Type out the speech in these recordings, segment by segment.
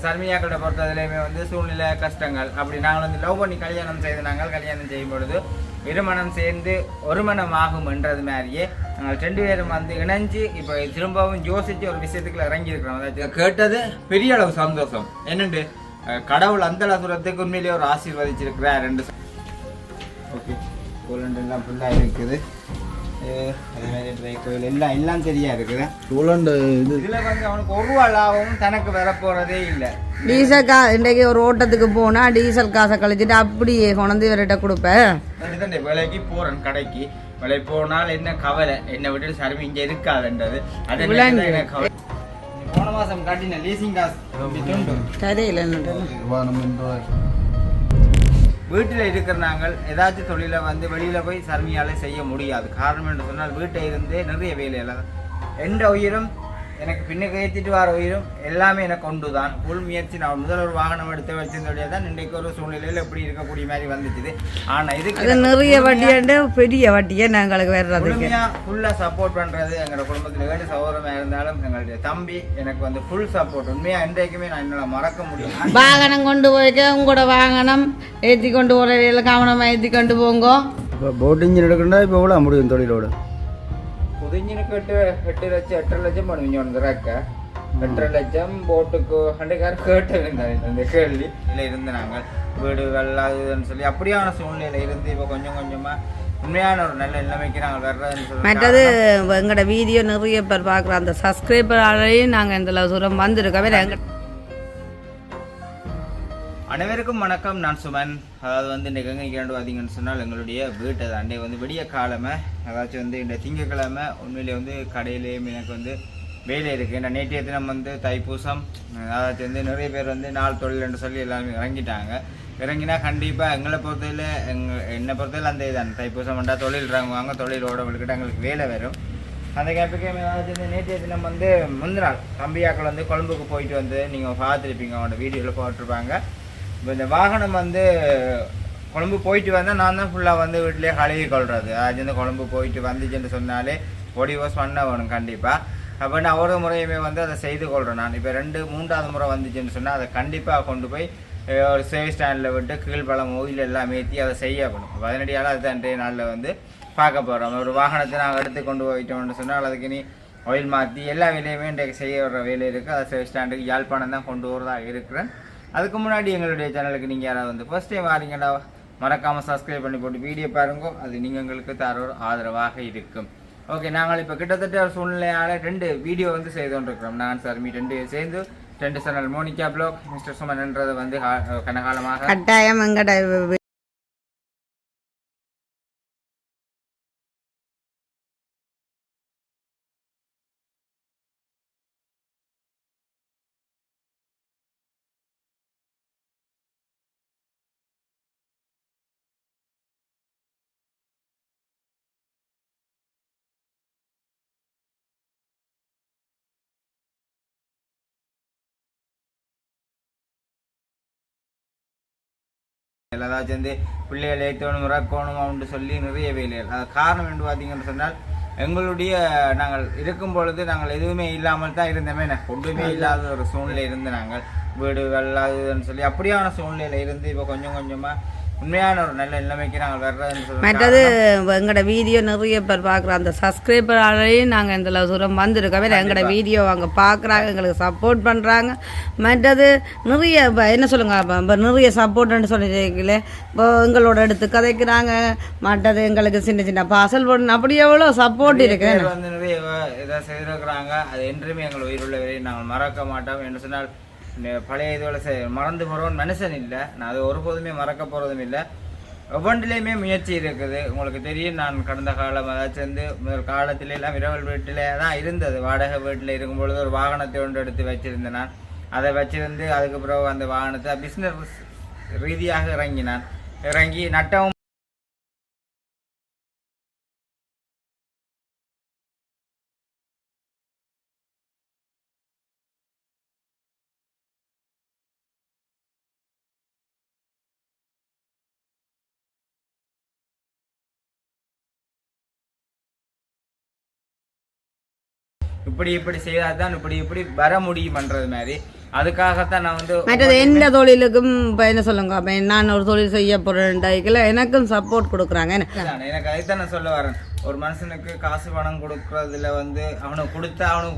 சர்மியாக்களை பொறுத்ததுலேயுமே வந்து சூழ்நிலை கஷ்டங்கள் அப்படி நாங்கள் வந்து லவ் பண்ணி கல்யாணம் செய்து நாங்கள் கல்யாணம் செய்யும் பொழுது இருமணம் சேர்ந்து ஒரு மனம் ஆகும் என்றது மாதிரியே நாங்கள் 2 பேரும் வந்து இணைஞ்சு இப்போ திரும்பவும் யோசித்து ஒரு விஷயத்துக்குள்ள இறங்கியிருக்கிறோம். அதாவது கேட்டது பெரிய அளவு சந்தோஷம் என்னண்டு கடவுள் அந்த தூரத்துக்கு உண்மையிலேயே ஒரு ஆசீர்வதிச்சிருக்கிறார் 2 ஓகே கோலண்டெல்லாம் ஃபுல்லாக இருக்குது. கோயில் எல்லாம் சரியா இருக்குது. இதுல வந்து அவனுக்கு ஒரு லாபமும் தனக்கு வரப்போறதே இல்லை. டீசல் இன்றைக்கு ஒரு ஓட்டத்துக்கு போனா டீசல் காசை கழிச்சிட்டு அப்படியே கொண்டு இவர்கிட்ட கொடுப்பேன். வேலைக்கு போறேன் கடைக்கு வேலை போனால் என்ன கவலை என்னை விட்டு சர்வி இங்க இருக்காதுன்றது அது கவலை. போன மாசம் கட்டின லீசிங் காசு கதையில் வீட்டில் இருக்கிற நாங்கள் ஏதாச்சும் தொழிலை வந்து வெளியில் போய் சர்மியால் செய்ய முடியாது. காரணம் என்று சொன்னால் வீட்டை இருந்தே நிறைய வேலையில் எந்த உயிரும் எனக்கு பின்னுக்கு ஏற்றிட்டு வர உயிரும் எல்லாமே எனக்கு கொண்டு தான் ஃபுல் முயற்சி. நான் முதல் ஒரு வாகனம் எடுத்து வச்சிருந்தோடைய தான் இன்றைக்கு ஒரு சூழ்நிலையில் எப்படி இருக்கக்கூடிய மாதிரி வந்துச்சுது. ஆனால் இதுக்கு நிறைய வட்டியாண்டு பெரிய வட்டியை நாங்களுக்கு வேறு ஃபுல்லாக சப்போர்ட் பண்ணுறது எங்களோட குடும்பத்தில் வேறு சௌகரமாக இருந்தாலும் எங்களுடைய தம்பி எனக்கு வந்து ஃபுல் சப்போர்ட். உண்மையாக இன்றைக்குமே நான் என்னால் மறக்க முடியும். வாகனம் கொண்டு போய்க்க உங்களோட வாகனம் ஏற்றி கொண்டு போகிற கவனமாக ஏற்றி கொண்டு போங்க. இப்போ போட் இன்ஜின் எடுக்கண்டா இப்போ எவ்வளோ முடியும் தொழிலோடு? புதிஞ்சினுக்கு 8 லட்சம் 8.5 லட்சம் பண்ணுவீங்க இறக்க 8.5 லட்சம் போட்டுக்கு அண்டைக்கார கேட்டிருந்தார். இந்த கேள்வி இதில் இருந்து நாங்கள் வீடுகள் அதுன்னு சொல்லி அப்படியான சூழ்நிலையில் இருந்து இப்போ கொஞ்சம் கொஞ்சமாக உண்மையான ஒரு நல்ல நிலைமைக்கு நாங்கள் வர்றதுன்னு சொல்லி மற்றது எங்களோட வீடியோ நிறைய பேர் பார்க்குற அந்த சப்ஸ்கிரைபராலையும் நாங்கள் இந்த தூரம் வந்திருக்கவே எங்கள் அனைவருக்கும் வணக்கம். நான் சுமன். அதாவது வந்து இன்றைக்கு எங்கே பார்த்தீங்கன்னு சொன்னால் எங்களுடைய வீட்டை அண்டை வந்து விடிய காலமை அதாச்சும் வந்து இந்த திங்கக்கிழமை உண்மையிலே வந்து கடையிலேயும் எனக்கு வந்து வேலை இருக்குது. ஏன்னா நேற்றைய தினம் வந்து தைப்பூசம் அதாச்சும் வந்து நிறைய பேர் வந்து நாள் தொழில் என்று சொல்லி எல்லாருமே இறங்கினா கண்டிப்பாக எங்களை பொறுத்தவரை என்னை பொறுத்தவரை அந்த இதான் தைப்பூசம் பண்ணால் தொழில் இறங்குவாங்க. தொழிலோட விழுக்கிட்டு எங்களுக்கு வேலை வரும். அந்த கேப்புக்கே ஏதாச்சும் வந்து நேற்றைய தினம் வந்து முந்தினாள் தம்பியாக்கள் வந்து கொழும்புக்கு போயிட்டு வந்து நீங்கள் பார்த்துருப்பீங்க, அவனோட வீடியோவில் போட்டிருப்பாங்க. இப்போ இந்த வாகனம் வந்து கொழம்பு போயிட்டு வந்தால் நான் தான் ஃபுல்லாக வந்து வீட்டிலே கழுவி கொள்வது. அது வந்து கொழம்பு போயிட்டு வந்துச்சுன்னு சொன்னாலே பொடி வாஷ் பண்ண வேணும் கண்டிப்பாக. அப்போ நான் ஒரு முறையுமே வந்து அதை செய்து கொள்கிறேன். நான் இப்போ 2-3வது முறை வந்துச்சுன்னு சொன்னால் அதை கண்டிப்பாக கொண்டு போய் ஒரு சர்வீஸ் ஸ்டாண்டில் விட்டு கீழ்பழம் ஓயில் எல்லாம் ஏற்றி அதை செய்யப்படும். 17 அது அன்றைய நாளில் வந்து பார்க்க போகிறோம். ஒரு வாகனத்தை நாங்கள் எடுத்து கொண்டு போயிட்டோம்னு சொன்னால் அதுக்கு நீ ஆயில் மாற்றி எல்லா வேலையுமே இன்றைக்கு செய்ய வர வேலை இருக்குது. அதை சர்வீஸ் ஸ்டாண்டுக்கு யாழ்ப்பாணம் தான் கொண்டு வரதாக இருக்கிறேன். அதுக்கு முன்னாடி எங்களுடைய சேனலுக்கு நீங்கள் யாராவது வந்து ஃபர்ஸ்ட் டைம் வாரீங்கடா மறக்காமல் சப்ஸ்கிரைப் பண்ணி போட்டு வீடியோ பாருங்க. அது நீங்கள் எங்களுக்கு தர ஒரு ஆதரவாக இருக்கும். ஓகே, நாங்கள் இப்போ கிட்டத்தட்ட ஒரு சூழ்நிலையால் 2 வீடியோ வந்து செய்து கொண்டிருக்கிறோம். நான் சர்மி 2 சேர்ந்து 2 சேனல் மோனிகா ப்ளாக் மிஸ்டர் சுமன்ன்றதை வந்து கனகாலமாக கட்டாயம் எங்கட ஏதாச்சும் வந்து பிள்ளைகள் ஏற்றணும் முறக்கணும் அப்படின்னு சொல்லி நிறைய வேலைகள். அது காரணம் என்று பார்த்தீங்கன்னு சொன்னால் எங்களுடைய நாங்கள் இருக்கும் பொழுது நாங்கள் எதுவுமே இல்லாமல் தான் இருந்தோமே. ஒன்றுமே இல்லாத ஒரு சூழ்நிலை இருந்து நாங்கள் வீடுகள் அதுன்னு சொல்லி அப்படியான சூழ்நிலையில் இருந்து இப்போ கொஞ்சம் கொஞ்சமாக உண்மையான ஒரு நல்ல நிலைமைக்கு நாங்கள் வர்றதுன்னு சொல்லி மற்றது எங்களோட வீடியோ நிறைய பேர் பார்க்குற அந்த சப்ஸ்கிரைபராலையும் நாங்கள் இந்த தூரம் வந்திருக்கவே எங்களோட வீடியோ அவங்க பார்க்குறாங்க, எங்களுக்கு சப்போர்ட் பண்ணுறாங்க. மற்றது நிறைய என்ன சொல்லுங்கள் நிறைய சப்போர்ட்னு சொல்லியிருக்கீங்களே இப்போ எங்களோட எடுத்து கதைக்கிறாங்க. மற்றது எங்களுக்கு சின்ன சின்ன பார்சல் போடணும் அப்படி எவ்வளோ சப்போர்ட் இருக்கு வந்து நிறைய இதாக செய்திருக்கிறாங்க. அது என்றுமே எங்கள் உயிருள்ள வரையை நாங்கள் மறக்க மாட்டோம். என்று சொன்னால் பழைய இதோட மறந்து போகிறவன் மனுஷன் இல்லை. நான் அது ஒருபோதுமே மறக்க போகிறதும் இல்லை. ஒவ்வொன்றிலையுமே முயற்சி இருக்குது. உங்களுக்கு தெரியும், நான் கடந்த காலம் அதாச்சும் வந்து முதல் காலத்திலெல்லாம் இரவல் வீட்டில் தான் இருந்தது. வாடகை வீட்டில் இருக்கும்பொழுது ஒரு வாகனத்தை ஒன்று எடுத்து வச்சுருந்தேன். நான் அதை வச்சுருந்து அதுக்கு பிறகு அந்த வாகனத்தை பிஸ்னஸ் ரீதியாக இறங்கி நட்டவும் இப்படி செய்தால் தான் இப்படி வர முடியுமன்றது மாதிரி. அதுக்காகத்தான் நான் வந்து மற்றது எந்த தொழிலுக்கும் இப்போ என்ன சொல்லுங்க அப்போ நான் ஒரு தொழில் செய்ய போகிறேன்டாய்க்கில் எனக்கும் சப்போர்ட் கொடுக்குறாங்க எனக்கு அதுதான் நான் சொல்ல வரேன். ஒரு மனுஷனுக்கு காசு பணம் கொடுக்கறதுல வந்து அவனுக்கு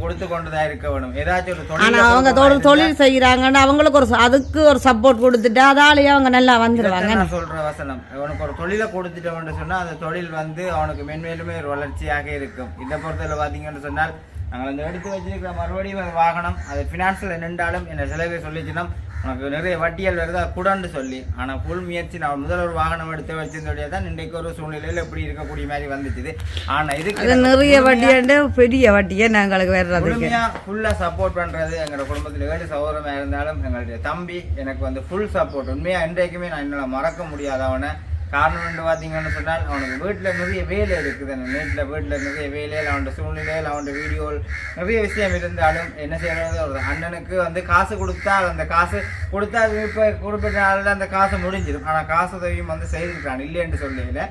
கொடுத்து கொண்டுதான் இருக்க வேணும். ஏதாச்சும் ஒரு தொழில் ஆனால் அவங்க தொழில் செய்கிறாங்கன்னு அவங்களுக்கு அதுக்கு ஒரு சப்போர்ட் கொடுத்துட்டு அதாலேயே அவங்க நல்லா வந்துடுவாங்க. நான் சொல்ற வசனம், அவனுக்கு ஒரு தொழிலை கொடுத்துட்டோம்னு சொன்னா அந்த தொழில் வந்து அவனுக்கு மென்மேலுமே ஒரு வளர்ச்சியாக இருக்கும். இதை பொறுத்தவரை பார்த்தீங்கன்னு சொன்னால் நாங்கள் அந்த எடுத்து வச்சிருக்கிற மறுபடியும் வாகனம் அது ஃபினான்ஸில் நின்றாலும் என்ன சில பேர் சொல்லிச்சுன்னா உனக்கு நிறைய வட்டியல் வருதா கூடான்னு சொல்லி. ஆனால் ஃபுல் முயற்சி நான் முதல் ஒரு வாகனம் எடுத்து வச்சிருந்தோடைய தான் இன்றைக்கு ஒரு சூழ்நிலையில் எப்படி இருக்கக்கூடிய மாதிரி வந்துச்சு. ஆனால் இதுக்கு நிறைய வட்டியாண்டு பெரிய வட்டியை நாங்களுக்கு வர்றது முழுமையாக ஃபுல்லாக சப்போர்ட் பண்ணுறது எங்களோட குடும்பத்தில் ஏழு சகோதரமாக இருந்தாலும் எங்களுடைய தம்பி எனக்கு வந்து ஃபுல் சப்போர்ட். உண்மையாக இன்றைக்குமே நான் என்னால் மறக்க முடியாத அவனை. காரணம் என்று பார்த்தீங்கன்னு சொன்னால் அவனுக்கு வீட்டில் நிறைய வேலை இருக்குது. வீட்டில் நிறைய வேலையில் அவனோட சூழ்நிலையில் அவனோட வீடியோவில் நிறைய விஷயம் இருந்தாலும் என்ன செய்யறது, ஒரு அண்ணனுக்கு வந்து காசு கொடுத்தா அந்த காசு கொடுத்தா இப்போ குறிப்பிட்ட நாளில் அந்த காசு முடிஞ்சிடும். ஆனால் காசு உதவியும் வந்து செய்திருக்கான் இல்லைன்னு சொல்லல.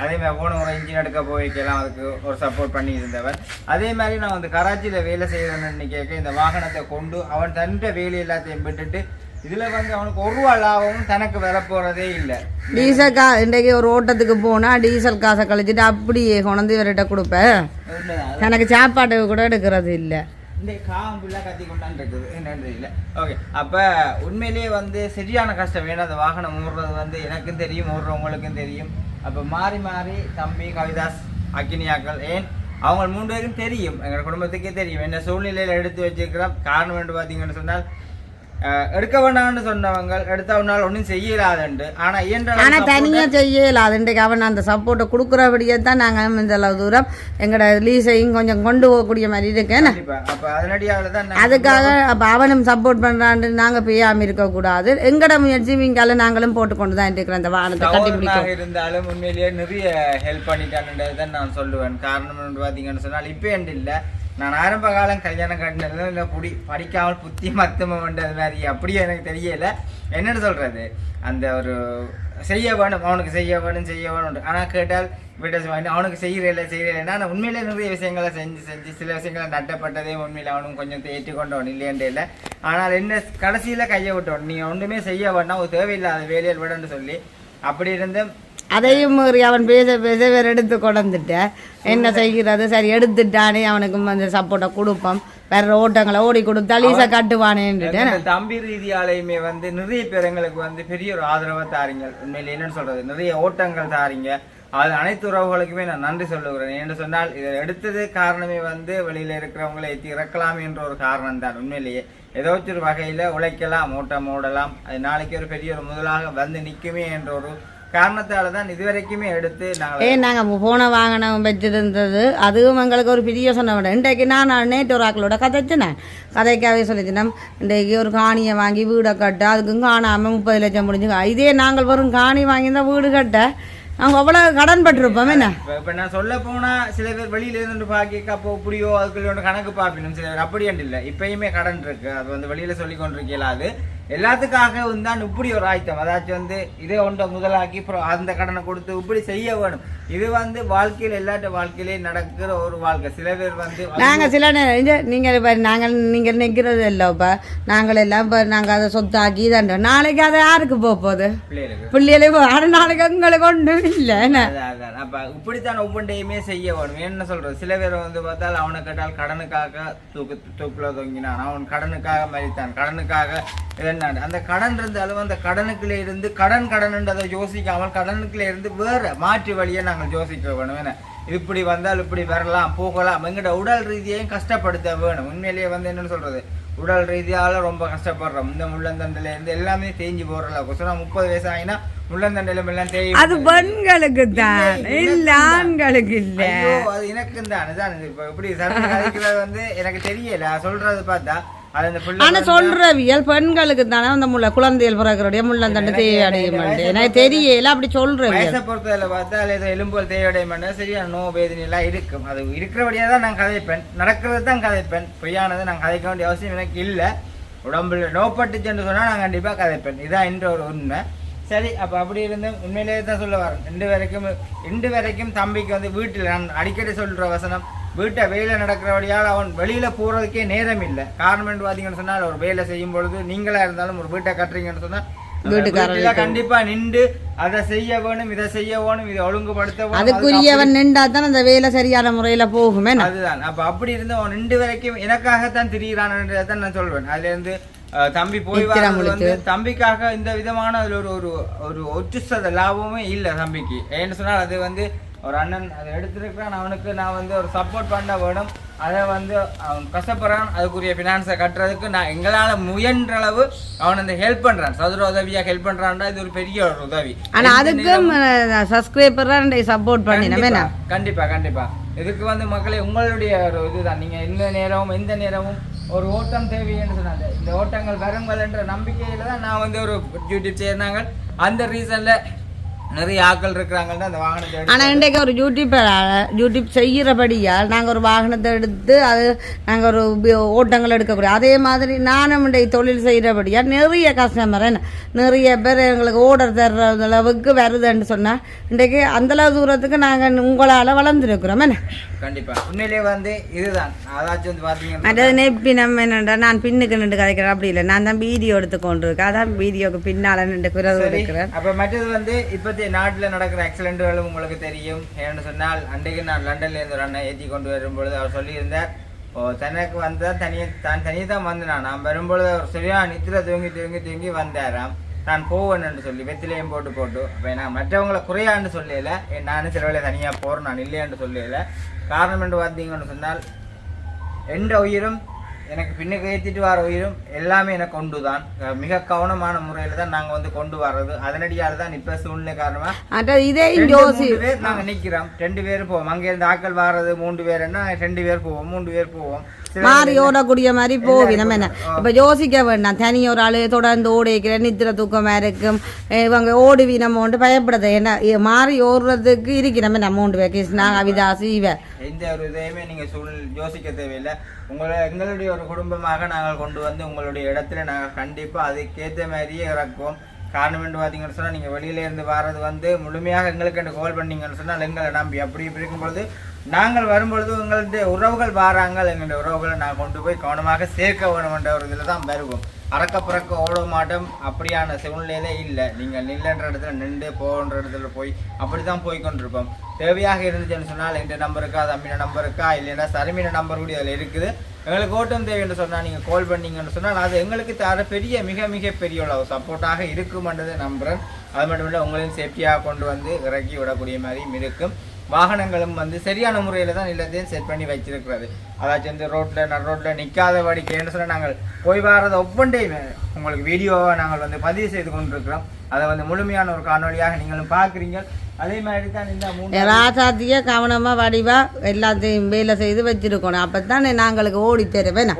அதே மாதிரி போன ஒரு இன்ஜின் எடுக்க போய்க்கலாம் அதுக்கு ஒரு சப்போர்ட் பண்ணி இருந்தவன். அதே மாதிரி நான் வந்து கராச்சியில் வேலை செய்கிறேன்னு கேட்க இந்த வாகனத்தை கொண்டு அவன் தன்னுடைய வேலை எல்லாத்தையும் விட்டுட்டு இதுல வந்து அவனுக்கு ஒரு ரூபா லாபமும் தனக்கு வரப்போறதே இல்லை. டீசல் இன்றைக்கு ஒரு ஓட்டத்துக்கு போனா டீசல் காசை கழிச்சிட்டு அப்படியே கொண்டு இவர்கிட்ட கொடுப்பேன். எனக்கு சாப்பாடு கூட எடுக்கிறது இல்லை. இந்த காம்புலாம் கத்தி கொண்டான் இருக்குது என்னன்னு தெரியல. ஓகே, அப்ப உண்மையிலேயே வந்து சரியான கஷ்டம். ஏன்னா அந்த வாகனம் ஓடுறது வந்து எனக்கும் தெரியும், ஓடுறவங்களுக்கும் தெரியும். அப்ப மாறி மாறி தம்பி கவிதாஸ் அக்கினியாக்கள் ஏன் அவங்க 3 பேரும் தெரியும், எங்க குடும்பத்துக்கே தெரியும் என்ன சூழ்நிலையில எடுத்து வச்சிருக்கிறோம். காரணம் என்று பார்த்தீங்கன்னு சொன்னால் எடுக்க வேண்டாம்னு சொன்னவங்க எடுத்தவனால் ஒன்றும் செய்யலாதுண்டு. ஆனால் தனியாக செய்யலாது. இன்றைக்கு அவன் அந்த சப்போர்ட்டை கொடுக்குறபடியே தான் நாங்கள் இந்த அளவு தூரம் எங்களோட லீஸையும் கொஞ்சம் கொண்டு போகக்கூடிய மாதிரி இருக்கேன். அப்போ அதனடியாக தான் அதுக்காக அப்போ அவனும் சப்போர்ட் பண்ணுறான்னு நாங்கள் பெய்யாமல் இருக்கக்கூடாது. எங்களோட முயற்சி வீங்கால நாங்களும் போட்டு கொண்டு தான் இருக்கிறோம். அந்த வாகனத்தை கட்டி இருந்தாலும் உண்மையிலேயே நிறைய ஹெல்ப் பண்ணிட்டான்ன்றது தான் நான் சொல்லுவேன். காரணம் பார்த்தீங்கன்னு சொன்னால் இப்போ என்று இல்லை, நான் ஆரம்ப காலம் கல்யாணம் கட்டினதும் இல்லை படிக்காமல் புத்தி மத்தமன்றது மாதிரி அப்படியே எனக்கு தெரியலை. என்னென்னு சொல்கிறது, அந்த ஒரு செய்ய வேணும் அவனுக்கு செய்ய வேணும். ஆனால் கேட்டால் வீட்டை அவனுக்கு செய்கிறேன்னா நான் உண்மையிலே நிறைய விஷயங்களை செஞ்சு சில விஷயங்களை நட்டப்பட்டதே உண்மையில் அவனும் கொஞ்சம் ஏற்றுக்கொண்டவன் இல்லையன்றே இல்லை. ஆனால் என்ன கடைசியில் கையை விட்டவன் நீ ஒன்றுமே செய்ய வேண்டாம் ஒரு தேவையில்லாத வேலையில் விடன்னு சொல்லி அப்படி இருந்து அதையும் அவன் பேச வேறு எடுத்து கொண்டுட்டேன். என்ன செய்கிறது, சரி எடுத்துட்டானே அவனுக்கும் அந்த சப்போர்ட்டை கொடுப்போம். வேற ஓட்டங்களை ஓடி கொடுத்தா லீசா கட்டுவானேன்ட்டு தம்பி ரீதியாலையுமே வந்து நிறைய பேர் எங்களுக்கு வந்து பெரிய ஒரு ஆதரவை தாரீங்க. உண்மையில் என்னன்னு சொல்றது, நிறைய ஓட்டங்கள் தாரீங்க. அது அனைத்து உறவுகளுக்குமே நான் நன்றி சொல்லுகிறேன். என்று சொன்னால் இதை எடுத்தது காரணமே வந்து வெளியில இருக்கிறவங்களை ஏற்றி இறக்கலாம் என்ற ஒரு காரணம் தான். உண்மையிலேயே ஏதோ ஒரு வகையில உழைக்கலாம், ஓட்டம் ஓடலாம், அது நாளைக்கு ஒரு பெரிய ஒரு முதலாக வந்து நிற்குமே என்ற ஒரு காரணத்தால தான் இதுவரைக்குமே எடுத்து நாங்கள் போன வாகனம் வச்சிருந்தது. அதுவும் எங்களுக்கு ஒரு பெரிய சொன்ன விட இன்றைக்கு நான் நேற்று ஒரு ஆக்களோட கதைச்சினேன். கதைக்காகவே சொல்லிச்சினேன். இன்றைக்கு ஒரு காணியை வாங்கி வீடை கட்ட அதுக்கும் காணாமல் 30 லட்சம் முடிஞ்சு. இதே நாங்கள் வரும் காணி வாங்கியிருந்தால் வீடு கட்ட அவங்க அவ்வளோ கடன் பட்டிருப்போம். என்ன இப்போ நான் சொல்ல போனால் சில பேர் வெளியில இருந்து பார்க்க அப்போ இப்படியோ அதுக்குள்ள கணக்கு பார்க்கணும். சில பேர் அப்படியாண்டு இல்லை, இப்பயுமே கடன் இருக்கு. அது வந்து வெளியில சொல்லி கொண்டிருக்கல. அது எல்லாத்துக்காக தான் இப்படி ஒரு ஆயத்தம். அதாச்சும் வந்து இதே ஒன்றை முதலாக்கி அப்புறம் அந்த கடனை கொடுத்து இப்படி செய்ய வேணும். இது வந்து வாழ்க்கையில் எல்லாட்ட வாழ்க்கையிலே நடக்கிற ஒரு வாழ்க்கை. சில பேர் வந்து நாங்கள் சில நீங்கள் இப்போ நீங்கள் நிற்கிறது இல்லைப்பா, நாங்கள் எல்லாம் இப்போ நாங்கள் அதை சொத்தாக்கி தான் நாளைக்கு அதை யாருக்கு போகுது பிள்ளைகளுக்கு. ஆனால் நாளைக்கு எங்களுக்கு ஒன்றும் இல்லை. அப்போ இப்படித்தான் ஒவ்வொன்றையுமே செய்ய வேணும். என்ன சொல்றது, சில பேர் வந்து பார்த்தால் அவனை கேட்டால் கடனுக்காக தூக்குல தொங்கினான், அவன் கடனுக்காக மறித்தான், கடனுக்காக அந்த கடன் இருந்தாலும் அந்த கடனுக்குள்ள இருந்து கடன்ன்றதை யோசிக்காமல் கடனுக்குள்ள இருந்து வேற மாற்று வழியை நாங்கள் யோசிக்க வேணும். ஏன்னா இப்படி வந்தால் இப்படி வரலாம் போகலாம், எங்கட உடல் ரீதியையும் கஷ்டப்படுத்த வேணும். உண்மையிலேயே வந்து என்னன்னு சொல்றது, உடல் ரீதியால ரொம்ப கஷ்டப்படுறோம். இந்த முள்ளந்தண்டையில இருந்து எல்லாமே தேஞ்சு போடுறல. 30 வயசு ஆகினா முள்ளந்தண்டையில எல்லாம் தேயும். அது பெண்களுக்கு தான், இல்ல ஆண்களுக்கு இல்ல. அது எனக்கு தான். இப்ப இப்படி சரண வந்து எனக்கு தெரியல சொல்றது பார்த்தா. ஆனா சொல்றவியல் பெண்களுக்கு தானே அந்த குழந்தைகள் பிறகுடைய முள்ளந்தண்டை தேவையடைய மாட்டேன் எனக்கு தெரியல. அப்படி சொல்றவியல் பொறுத்தவரை பார்த்தா எலும்புகள் தேவையடைய மாட்டேன். சரியா நோ வேதனை எல்லாம் இருக்கும். அது இருக்கிறபடியா தான் நான் கதைப்பேன், நடக்கிறது தான் கதைப்பேன். பொய்யானதை நான் கதைக்க வேண்டிய அவசியம் எனக்கு இல்லை. உடம்புல நோப்பட்டுச்சுன்னு சொன்னா நான் கண்டிப்பா கதைப்பேன். இதான் என்ற ஒரு உண்மை. சரி, அப்போ அப்படி இருந்து உண்மையிலேயே தான் சொல்ல வரேன். இன்று வரைக்கும் தம்பிக்கு வந்து வீட்டில் நான் அடிக்கடி சொல்கிற வசனம், வீட்டை வேலை நடக்கிறபடியால் அவன் வெளியில போறதுக்கே நேரம் இல்லை. காரணம் என்று பார்த்தீங்கன்னு சொன்னால் ஒரு வேலை செய்யும் பொழுது நீங்களா இருந்தாலும் ஒரு வீட்டை கட்டுறீங்கன்னு சொன்னா வீட்டுல கண்டிப்பா நின்று அதை செய்ய வேணும், இதை செய்ய வேணும், இதை ஒழுங்குபடுத்த வேணும், அதுக்குரியவன் நின்றா தான் அந்த வேலை சரியான முறையில போகுமே. அதுதான் அப்ப அப்படி இருந்து அவன் நின்று வரைக்கும் எனக்காகத்தான் திரியிறான் நான் சொல்வேன். அதுல இருந்து தம்பி போய் வந்து தம்பிக்காக இந்த விதமான அதுல ஒரு ஒரு ஒற்றுசத லாபமே இல்லை தம்பிக்கு. ஏன்னு சொன்னால் அது வந்து ஒரு அண்ணன் அதை எடுத்துருக்கிறான், அவனுக்கு நான் வந்து ஒரு சப்போர்ட் பண்ண வேணும். அதை வந்து அவன் கஷ்டப்படுறான், அதுக்குரிய ஃபினான்ஸை கட்டுறதுக்கு நான் எங்களால் முயன்ற அளவு அவன் அந்த ஹெல்ப் பண்ணுறான், சதுர உதவியாக ஹெல்ப் பண்ணுறான்டா. இது ஒரு பெரிய ஒரு உதவி. ஆனால் அதுக்கும் சப்ஸ்கிரைபர் சப்போர்ட் பண்ணினா கண்டிப்பா கண்டிப்பா. இதுக்கு வந்து மக்களே உங்களுடைய ஒரு இதுதான். நீங்கள் எந்த நேரமும் ஒரு ஓட்டம் தேவைன்னு சொன்னாங்க. இந்த ஓட்டங்கள் வருங்கள் என்ற நம்பிக்கையில தான் நான் வந்து ஒரு யூடியூப் சேர்ந்தாங்க. அந்த ரீசன்ல நிறைய ஆட்கள் இருக்கிறாங்கன்னு அந்த வாகனத்தை. ஆனால் இன்றைக்கு ஒரு யூடியூப் செய்கிறபடியால் நாங்கள் ஒரு வாகனத்தை எடுத்து அது நாங்கள் ஒரு ஓட்டங்கள் எடுக்கக்கூடிய அதே மாதிரி நானும் இன்றைக்கு தொழில் செய்கிறபடியால் நிறைய கஸ்டமர் நிறைய பேர் எங்களுக்கு ஆர்டர் தர்ற அளவுக்கு வருதுன்னு சொன்னால் இன்றைக்கு அந்தளவு தூரத்துக்கு நாங்கள் உங்களால் வளர்ந்துருக்குறோம். என்ன கண்டிப்பாா உண்மையிலே வந்து இதுதான். அதாச்சும் வந்து பார்த்தீங்கன்னா அதாவது நெப்பி நம்ம என்னென்றா நான் பின்னுக்கு நின்று கதைக்கிறேன் அப்படி இல்லை, நான் தான் வீடியோ எடுத்து கொண்டு இருக்கேன். அதான் வீடியோக்கு பின்னால் நின்று குரல் இருக்கிறேன். அப்போ மற்றது வந்து இப்போ நாட்டில் நடக்கிற ஆக்சிடென்ட்களும் உங்களுக்கு தெரியும். ஏன்னு சொன்னால் அன்றைக்கு நான் லண்டன்லேருந்து ஒரு அண்ணன் ஏற்றி கொண்டு வரும்பொழுது அவர் சொல்லியிருந்தார், தனக்கு வந்தால் தனியாக தான் வந்து நான் வரும்பொழுது அவர் சரியாக நித்திர தூங்கி வந்தாராம். நான் போவேன்னு சொல்லி வெத்திலையும் போட்டு அப்போ நான் மற்றவங்களை குறையான்னு சொல்லலை, நானும் சில வேலை தனியாக போகிறேன், நான் இல்லையான்னு சொல்லலை. காரணம் என்று பார்த்தீங்கன்னு சொன்னால் எந்த உயிரும் எனக்கு பின்னுக்கு ஏற்றிட்டு வர உயிரும் எல்லாமே எனக்கு கொண்டு தான் மிக கவனமான முறையில் தான் நாங்கள் வந்து கொண்டு வர்றது. அதனடியால் தான் இப்போ சூழ்நிலை காரணமாக இதே பேர் நாங்கள் நிற்கிறோம். 2 பேர் போவோம். அங்கேருந்து ஆக்கள் வர்றது 3 பேருன்னா 2 பேர் போவோம், 3 பேர் போவோம். மாறி ஓடக்கூடிய மாதிரி போவி நம்ம என்ன இப்போ யோசிக்க வேண்டாம். தனி ஒரு ஆள் தொடர்ந்து ஓடிக்கிற நித்திர தூக்கமாக இருக்கும். இவங்க ஓடுவி நம்ம ஒன்று பயப்படுறது என்ன மாறி ஓடுறதுக்கு இருக்கு. நம்ம நம்ம 3 பேர் கிருஷ்ணா கவிதாசி இவ எந்த ஒரு இதையுமே நீங்கள் யோசிக்க தேவையில்லை. எங்களுடைய ஒரு குடும்பமாக நாங்கள் கொண்டு வந்து உங்களுடைய இடத்துல நாங்கள் கண்டிப்பாக அதுக்கேற்ற மாதிரியே இறக்குவோம். காரணம் என்று பார்த்தீங்கன்னு சொன்னால் நீங்கள் வெளியிலேருந்து வர்றது வந்து முழுமையாக எங்களுக்கு கால் பண்ணீங்கன்னு சொன்னால் எங்களை நம்பி அப்படி இருக்கும்பொழுது நாங்கள் வரும்பொழுது எங்களுடைய உறவுகள் வாராங்க. எங்களுடைய உறவுகளை நான் கொண்டு போய் கவனமாக சேர்க்க வேணுமென்ற ஒரு இதில் தான் வருவோம். அறக்க பிறக்க ஓட மாட்டோம் அப்படியான சூழ்நிலையில இல்லை. நீங்கள் நில்லுன்ற இடத்துல நின்று போகின்ற இடத்துல போய் அப்படி தான் போய் கொண்டிருப்போம். தேவையாக இருந்துச்சுன்னு சொன்னால் எந்த நம்பருக்கா தம்பின நம்பருக்கா இல்லைன்னா சருமின நம்பர் கூட அதில் இருக்குது. எங்களுக்கு ஓட்டம் தேவைன்னு சொன்னால் நீங்கள் கால் பண்ணீங்கன்னு சொன்னால் அது எங்களுக்கு தர மிக பெரிய ஒரு சப்போர்ட்டாக இருக்குமென்றதை நம்புகிறேன். அது மட்டும் இல்லை உங்களையும் சேஃப்டியாக கொண்டு வந்து இறக்கி விடக்கூடிய மாதிரியும் இருக்கும். வாகனங்களும் வந்து சரியான முறையில் தான் எல்லாத்தையும் செட் பண்ணி வச்சிருக்கிறது. அதாச்சும் இந்த ரோட்டில் நிற்காத வாடிக்கைன்னு சொன்னால் நாங்கள் போய் வர்றது ஒவ்வொன்றையுமே உங்களுக்கு வீடியோவை நாங்கள் வந்து பதிவு செய்து கொண்டிருக்கிறோம். அதை வந்து முழுமையான ஒரு காணொலியாக நீங்களும் பார்க்குறீங்க. அதே மாதிரி தான் இந்த 3 ராசாத்திய கவனமாக வடிவாக எல்லாத்தையும் வேலை செய்து வச்சிருக்கணும். அப்போ தான் நாங்களுக்கு ஓடி தருவேன்.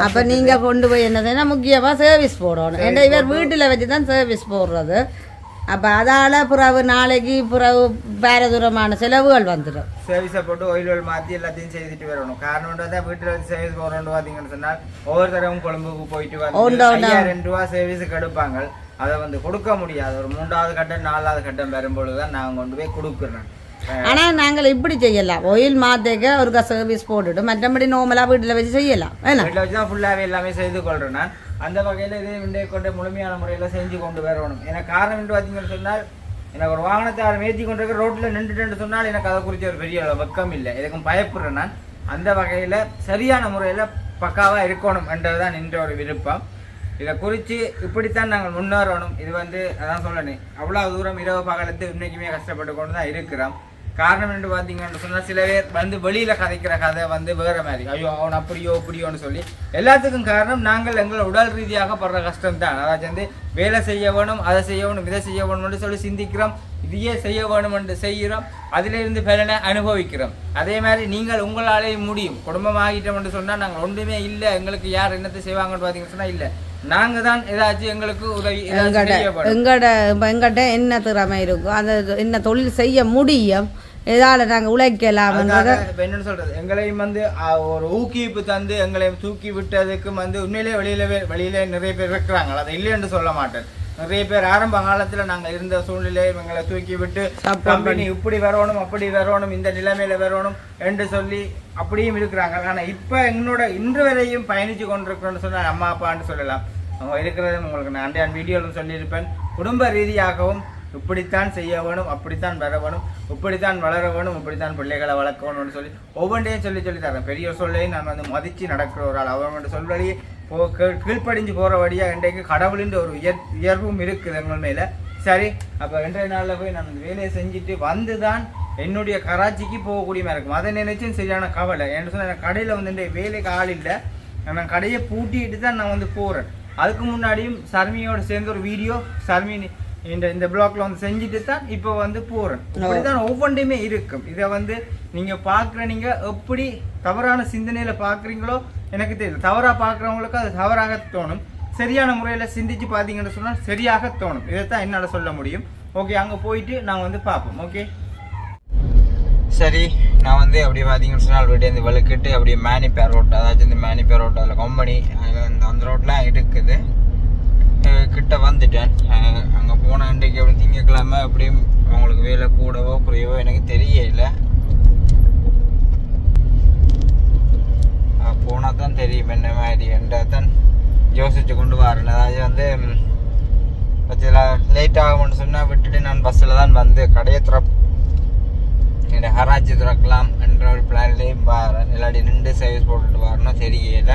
அப்போ நீங்கள் கொண்டு போய் என்ன செய்யணும், முக்கியமாக சர்வீஸ் போடணும். ஏன்னா இவர் வீட்டில் வச்சு தான் சர்வீஸ் போடுறது. அப்போ அதால் பிறகு நாளைக்கு பிறகு வேறு தூரமான செலவுகள் வந்துடும். சர்வீஸை போட்டு ஆயில் மாற்றி எல்லாத்தையும் செய்துட்டு வரணும். காரணம் தான் வீட்டில் வச்சு சர்வீஸ் போகிறோன்னு பார்த்தீங்கன்னு சொன்னால் ஒவ்வொரு தடவும் கொழும்புக்கு போயிட்டு வந்து 5000 ரூபா சர்வீஸுக்கு எடுப்பாங்க. அதை வந்து கொடுக்க முடியாது. ஒரு 3வது கட்டம் 4வது கட்டம் வரும்பொழுது தான் நாங்கள் கொண்டு போய் கொடுக்குறோம். ஆனால் நாங்கள் இப்படி செய்யலாம், ஆயில் மாற்றக்க ஒரு சர்வீஸ் போட்டுட்டு மற்றபடி நார்மலாக வீட்டில் வச்சு செய்யலாம். வீட்டில் வச்சு தான் ஃபுல்லாகவே எல்லாமே செய்து கொள்கிறேன் நான். அந்த வகையில் இதே விண்டை கொண்டு முழுமையான முறையில் செஞ்சு கொண்டு வரணும். எனக்கு காரணம் என்று பார்த்தீங்கன்னு சொன்னால் எனக்கு ஒரு வாகனத்தை ஏற்றி கொண்டு இருக்க ரோட்டில் நின்றுட்டு சொன்னால் எனக்கு அதை குறித்து ஒரு பெரிய வெக்கம் இல்லை, எதுக்கும் பயப்படுறேன் நான். அந்த வகையில் சரியான முறையில் பக்காவாக இருக்கணும் என்றதுதான் நின்ற ஒரு விருப்பம். இதை குறித்து இப்படித்தான் நாங்கள் முன்னேறணும். இது வந்து அதான் சொல்லணும், அவ்வளோ தூரம் இரவு பகலத்து இன்னைக்குமே கஷ்டப்பட்டு கொண்டு தான் இருக்கிறோம். காரணம் என்று பார்த்தீங்கன்னு சொன்னால் சில பேர் வந்து வெளியில் கதைக்கிற கதை வந்து வேறு மாதிரி, ஐயோ அவன் அப்படியோ இப்படியோன்னு சொல்லி. எல்லாத்துக்கும் காரணம் நாங்கள் எங்களை உடல் ரீதியாக படுற கஷ்டம் தான். அதாவது வந்து வேலை செய்ய வேணும், அதை செய்ய வேணும், இதை செய்ய வேணும்னு சொல்லி சிந்திக்கிறோம், இதையே செய்ய வேணும் என்று செய்கிறோம், அதிலிருந்து பலனை அனுபவிக்கிறோம். அதே மாதிரி நீங்கள் உங்களாலே முடியும். குடும்பம் ஆகிட்டோம் என்று சொன்னால் நாங்கள் ஒன்றுமே இல்லை, எங்களுக்கு யார் என்னத்தை செய்வாங்கன்னு பார்த்தீங்கன்னு சொன்னால் இல்லை, நாங்கள் தான் ஏதாச்சும் எங்களுக்கு உதவி எங்கள்கிட்ட என்ன திறமை இருக்கும், அதை என்ன தொழில் செய்ய முடியும், ஏதாவது நாங்கள் உழைக்கலாம். இப்போ என்னன்னு சொல்றது, எங்களையும் வந்து ஒரு ஊக்குவிப்பு தந்து எங்களையும் தூக்கி விட்டதுக்கு வந்து உண்மையிலே வெளியில நிறைய பேர் இருக்கிறாங்க. அதை இல்லைன்னு சொல்ல மாட்டேன். நிறைய பேர் ஆரம்ப காலத்துல நாங்க இருந்த சூழ்நிலை எங்களை தூக்கி விட்டு கம்பெனி இப்படி வரணும் அப்படி வரணும் இந்த நிலைமையில வரணும் என்று சொல்லி அப்படியும் இருக்கிறாங்க. ஆனா இப்ப எங்களோட இன்று வரையும் பயணிச்சு கொண்டிருக்கிறோம்னு சொன்னா அம்மா அப்பான்னு சொல்லலாம். அவங்க இருக்கிறது உங்களுக்கு நான் அன்றைய வீடியோவில் சொல்லியிருப்பேன். குடும்ப ரீதியாகவும் இப்படித்தான் செய்ய வேணும், அப்படித்தான் வர வேணும், இப்படித்தான் வளர வேணும், இப்படித்தான் பிள்ளைகளை வளர்க்கணும்னு சொல்லி ஒவ்வொன்றையும் சொல்லி தரேன். பெரிய சொல்லையும் நான் வந்து மதித்து நடக்கிற ஒரு ஆள். அவங்களோட சொல்வழி கீழ்ப்படிஞ்சு போகிற வழியாக இன்றைக்கு கடவுளின் ஒரு உயர்வும் இருக்குது எங்கள் மேலே. சரி, அப்போ இன்றைய நாளில் போய் நான் அந்த வேலையை செஞ்சுட்டு வந்து தான் என்னுடைய கராச்சிக்கு போகக்கூடியமாக இருக்கும். அதை நினைச்சும் சரியான கவலை. என்ன சொன்ன கடையில் வந்து இந்த வேலைக்கு ஆள் இல்லை, நான் கடையை பூட்டிட்டு தான் நான் வந்து போகிறேன். அதுக்கு முன்னாடியும் சர்மியோடு சேர்ந்து ஒரு வீடியோ சர்மி இந்த பிளாக்ல வந்து செஞ்சுட்டு தான் இப்போ வந்து போகிறேன். இப்படிதான் ஒவ்வொன்றையுமே இருக்கும். இதை வந்து நீங்கள் பார்க்குற நீங்கள் எப்படி தவறான சிந்தனையில் பார்க்குறீங்களோ எனக்கு தெரியல. தவறாக பார்க்குறவங்களுக்கு அது தவறாக தோணும். சரியான முறையில் சிந்திச்சு பார்த்தீங்கன்னு சொன்னால் சரியாக தோணும். இதைத்தான் என்னால் சொல்ல முடியும். ஓகே, அங்கே போயிட்டு நான் வந்து பார்ப்போம். ஓகே சரி, நான் வந்து அப்படியே பார்த்தீங்கன்னு சொன்னால் வீட்டு வலுக்கிட்டு அப்படியே மேனிப்பேர் ரோட், அதாச்சும் இந்த மேனிப்பேர் ரோட் அதில் கம்பெனி அந்த ரோட்லாம் இருக்குது. கிட்ட வந்துட்டேன். அங்கே போன இன்றைக்கு அப்படி திங்கக்கிழமை அப்படியும் அவங்களுக்கு வேலை கூடவோ குறையவோ எனக்கு தெரியல. போனால் தான் தெரியும் என்ன மாதிரி என்றதான் யோசிச்சு கொண்டு வரேன். அதாவது வந்து லேட் ஆகும்னு சொன்னால் விட்டுட்டு நான் பஸ்ஸில் தான் வந்து கடையை என்னை ஹராஜி திறக்கலாம் என்ற ஒரு பிளான்லேயும் வரேன். இல்லாட்டி நின்று சர்வீஸ் போட்டுட்டு வரணும் தெரியல.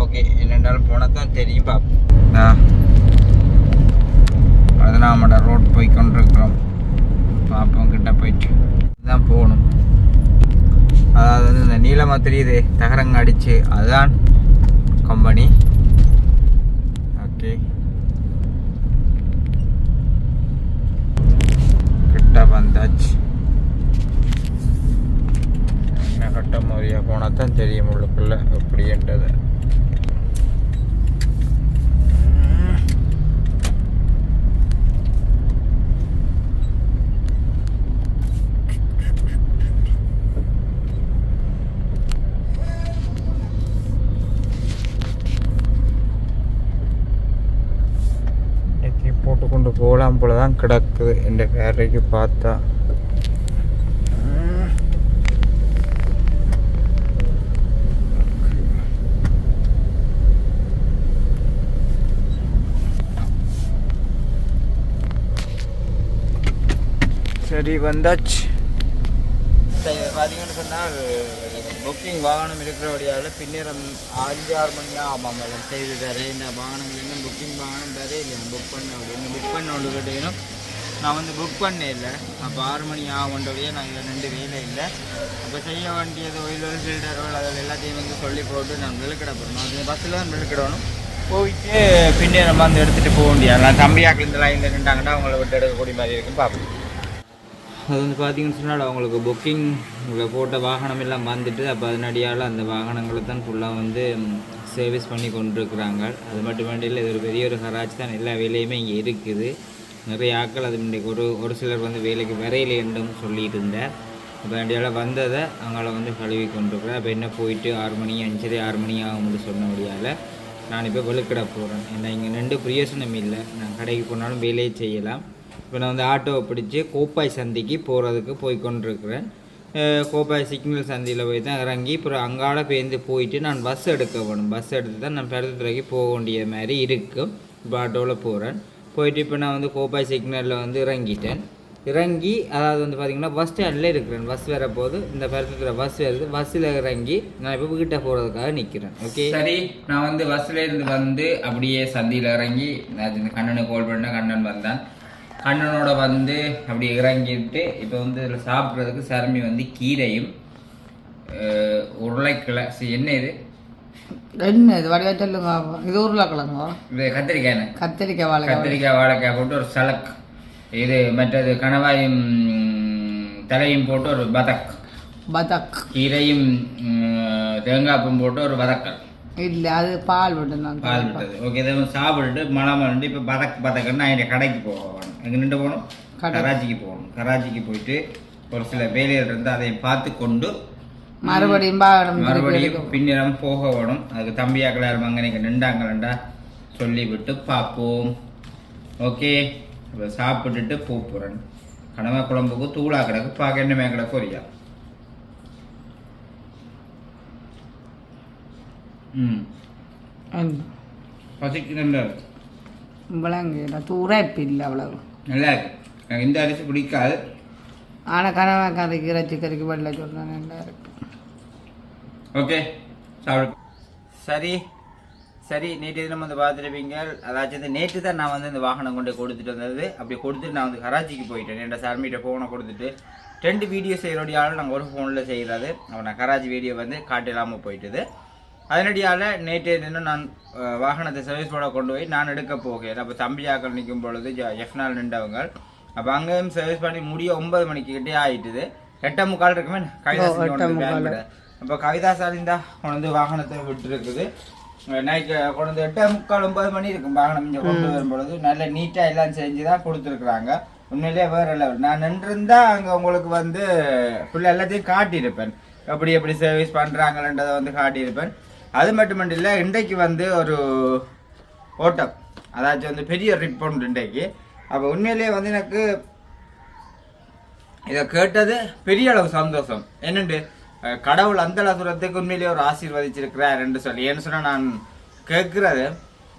ஓகே, என்னென்றாலும் போனால் தான் தெரியும். பார்ப்போம். பதினாமட ரோட் போய் கொண்டிருக்கிறோம். பார்ப்போம், கிட்ட போயிட்டு தான் போகணும். அதாவது வந்து இந்த நீளமாக தெரியுது தகரங்க அடிச்சு, அதுதான் கம்பெனி. ஓகே, கிட்ட வந்தாச்சு. என்ன கட்ட மாதிரியாக போனால் தான் தெரியும் உள்ளுக்குள்ள எப்படின்றது. போட்டுக்கொண்டு போகலாம் போல தான் கிடக்குது இந்த வேலைக்கு பார்த்தா. சரி, வந்தாச்சு. பார்த்தீங்கன்னு சொன்னால் புக்கிங் வாகனம் இருக்கிறபடியால் பின்னேறம் 5-6 மணியாக ஆமாம் செய்து தர இந்த வாகனங்கள் இன்னும் புக்கிங் வாகனம் தரே இல்லை. புக் பண்ண அப்படின்னு புக் பண்ண ஒன்று கேட்டீங்கன்னா நான் வந்து புக் பண்ணே இல்லை. அப்போ 6 மணி ஆகுன்றவையே நான் இதில் 2 வேலை இல்லை. அப்போ செய்ய வேண்டியது ஒயில் ஃபில்டர்கள் அதில் எல்லாத்தையும் வந்து சொல்லி போட்டு நான் விழுக்கிட போடணும். அது பஸ்ஸில் தான் விழுக்கிடணும். போயிட்டு பின்னேறம் வந்து எடுத்துகிட்டு போக முடியாது. நான் தம்பியாக்கள் இந்த லைனில் நின்றாங்கன்னா அவங்கள விட்டு எடுக்கக்கூடிய மாதிரி இருக்கும். பார்ப்போம். அது வந்து பார்த்திங்கன்னு சொன்னால் அவங்களுக்கு புக்கிங் போட்ட வாகனம் எல்லாம் வந்துட்டு அப்போ அதனடியால் அந்த வாகனங்களை தான் ஃபுல்லாக வந்து சர்வீஸ் பண்ணி கொண்டிருக்கிறாங்க. அது மட்டும் வேண்டியில் இது ஒரு பெரிய ஒரு கராச்சி தான். எல்லா வேலையுமே இங்கே இருக்குது. நிறைய ஆட்கள் அது இன்றைக்கு ஒரு சிலர் வந்து வேலைக்கு வரையில் என்றும் சொல்லிட்டு இருந்தார். இப்போ வேண்டியால் வந்ததை அவங்கள வந்து கழுவி கொண்டிருக்கிறேன். அப்போ என்ன போயிட்டு 6 மணி 5-6 மணி ஆகும்னு சொன்னபடியால் நான் இப்போ வெளுக்கிட போகிறேன். ஏன்னா இங்கே 2 பிரயோசனம் இல்லை. நான் கடைக்கு போனாலும் வேலையை செய்யலாம். இப்போ நான் வந்து ஆட்டோவை பிடிச்சி கோப்பாய் சந்திக்கு போகிறதுக்கு போய் கொண்டிருக்கிறேன். கோப்பாய் சிக்னல் சந்தியில் போய் தான் இறங்கி அப்புறம் அங்கால பேருந்து போயிட்டு நான் பஸ் எடுக்க வேணும். பஸ் எடுத்து தான் நான் பருத்தித்துறைக்கு போக வேண்டிய மாதிரி இருக்கும். இப்போ ஆட்டோவில் போகிறேன். போயிட்டு இப்போ நான் வந்து கோப்பாய் சிக்னலில் வந்து இறங்கிட்டேன். இறங்கி அதாவது வந்து பார்த்திங்கன்னா பஸ் ஸ்டாண்டில் இருக்கிறேன். பஸ் வரப்போது இந்த பருத்தித்துறை பஸ் வருது. பஸ்ஸில் இறங்கி நான் இப்போ வீட்டை போகிறதுக்காக நிற்கிறேன். ஓகே சரி, நான் வந்து பஸ்ஸில் இருந்து வந்து அப்படியே சந்தியில் இறங்கி இந்த கண்ணனுக்கு கால் பண்ண கண்ணன் வந்தான். கண்ணனோட வந்து அப்படி இறங்கிட்டு இப்போ வந்து இதில் சாப்பிட்றதுக்கு சர்மி வந்து கீரையும் உருளைக்கிழ என்ன இது என்ன இது வடிவா சொல்லுங்க. இது உருளைக்கிழங்கோ? இது கத்திரிக்காய். கத்திரிக்காய் வாழைக்காய் போட்டு ஒரு சலக். இது மற்றது கணவாயும் தலையும் போட்டு ஒரு பதக். கீரையும் தேங்காய்ப்பும் போட்டு ஒரு வதக்கல். இல்லை, அது பால் விட்டு பால் விட்டது. ஓகே, இதை சாப்பிட்டுட்டு மழை வந்து இப்போ பதக்குன்னா என் கடைக்கு போகணும். எங்கே நின்று போகணும்? கராச்சிக்கு போகணும். கராச்சிக்கு போயிட்டு ஒரு சில வேலைகள் இருந்து அதை பார்த்து கொண்டு மறுபடியும் பின்னிடம் போக வேணும். அதுக்கு தம்பியாக்கள் யாரும் அங்கே நின்றாங்களா சொல்லிவிட்டு பார்ப்போம். ஓகே, இப்போ சாப்பிட்டுட்டு போகிறேன். கனவா குழம்புக்கு தூளா கிடக்கு, பார்க்க என்ன மேங்கட பொரியா. பசிக்கு நல்லா இருக்கு. விளங்கு தூரப்பு இல்லை அவ்வளவு நல்லா இருக்கு. எனக்கு இந்த அரிசி பிடிக்காது. ஆனால் கனவா கறிக்கு இறைச்சி கறிக்கு வெள்ளை சொல்கிறேன் நல்லா இருக்கு. ஓகே சாப்பிடு. சரி சரி, நேற்று தினம் வந்து பார்த்துருப்பீங்க. அதாச்சும் நேற்று தான் நான் வந்து இந்த வாகனம் கொண்டு கொடுத்துட்டு வந்தது. அப்படி கொடுத்துட்டு நான் வந்து கராச்சிக்கு போயிட்டேன். என் சார்மிகிட்ட ஃபோனை கொடுத்துட்டு 2 வீடியோ செய்கிறோடையால் நாங்கள் ஒரு ஃபோனில் செய்கிறது. நான் கராச்சி வீடியோ வந்து காட்டில்லாமல் போயிட்டுது. அதனடியால் நேற்று தினம் நான் வாகனத்தை சர்வீஸ் போட கொண்டு போய் நான் எடுக்க போகிறேன். அப்போ தம்பியாக்கள் நிற்கும் பொழுது எஃப்னால் நின்றவங்க. அப்போ அங்கேயும் சர்வீஸ் பண்ணி முடிய 9 மணிக்கு கிட்டே ஆகிட்டுது. 8:45 இருக்குமே கவிதாசாலிந்தா. அப்போ கவிதாசாலிந்தா கொண்டு வாகனத்தை விட்டுருக்குது. நைட்டு கொண்டு 8:45 9 மணி இருக்கும் வாகனம் இங்கே கொண்டு வரும்பொழுது நல்ல நீட்டாக எல்லாம் செஞ்சு தான் கொடுத்துருக்குறாங்க. உண்மையிலேயே வேறு லெவல். நான் நின்றுருந்தா அங்கே உங்களுக்கு வந்து ஃபுல்லாக எல்லாத்தையும் காட்டியிருப்பேன், எப்படி எப்படி சர்வீஸ் பண்ணுறாங்கன்றதை வந்து காட்டியிருப்பேன். அது மட்டும் இல்லை, இன்றைக்கு வந்து ஒரு ஓட்டம், அதாச்சும் வந்து பெரிய ட்ரிப் ஒன்று இன்றைக்கு. அப்போ உண்மையிலேயே வந்து எனக்கு இதை கேட்டது பெரிய அளவு சந்தோஷம். என்னண்டு கடவுள் அந்த அளவுக்கு உண்மையிலேயே ஒரு ஆசீர்வதிச்சிருக்கிறார் என்று சொல்லி. ஏன்னு சொன்னால் நான் கேட்குறது,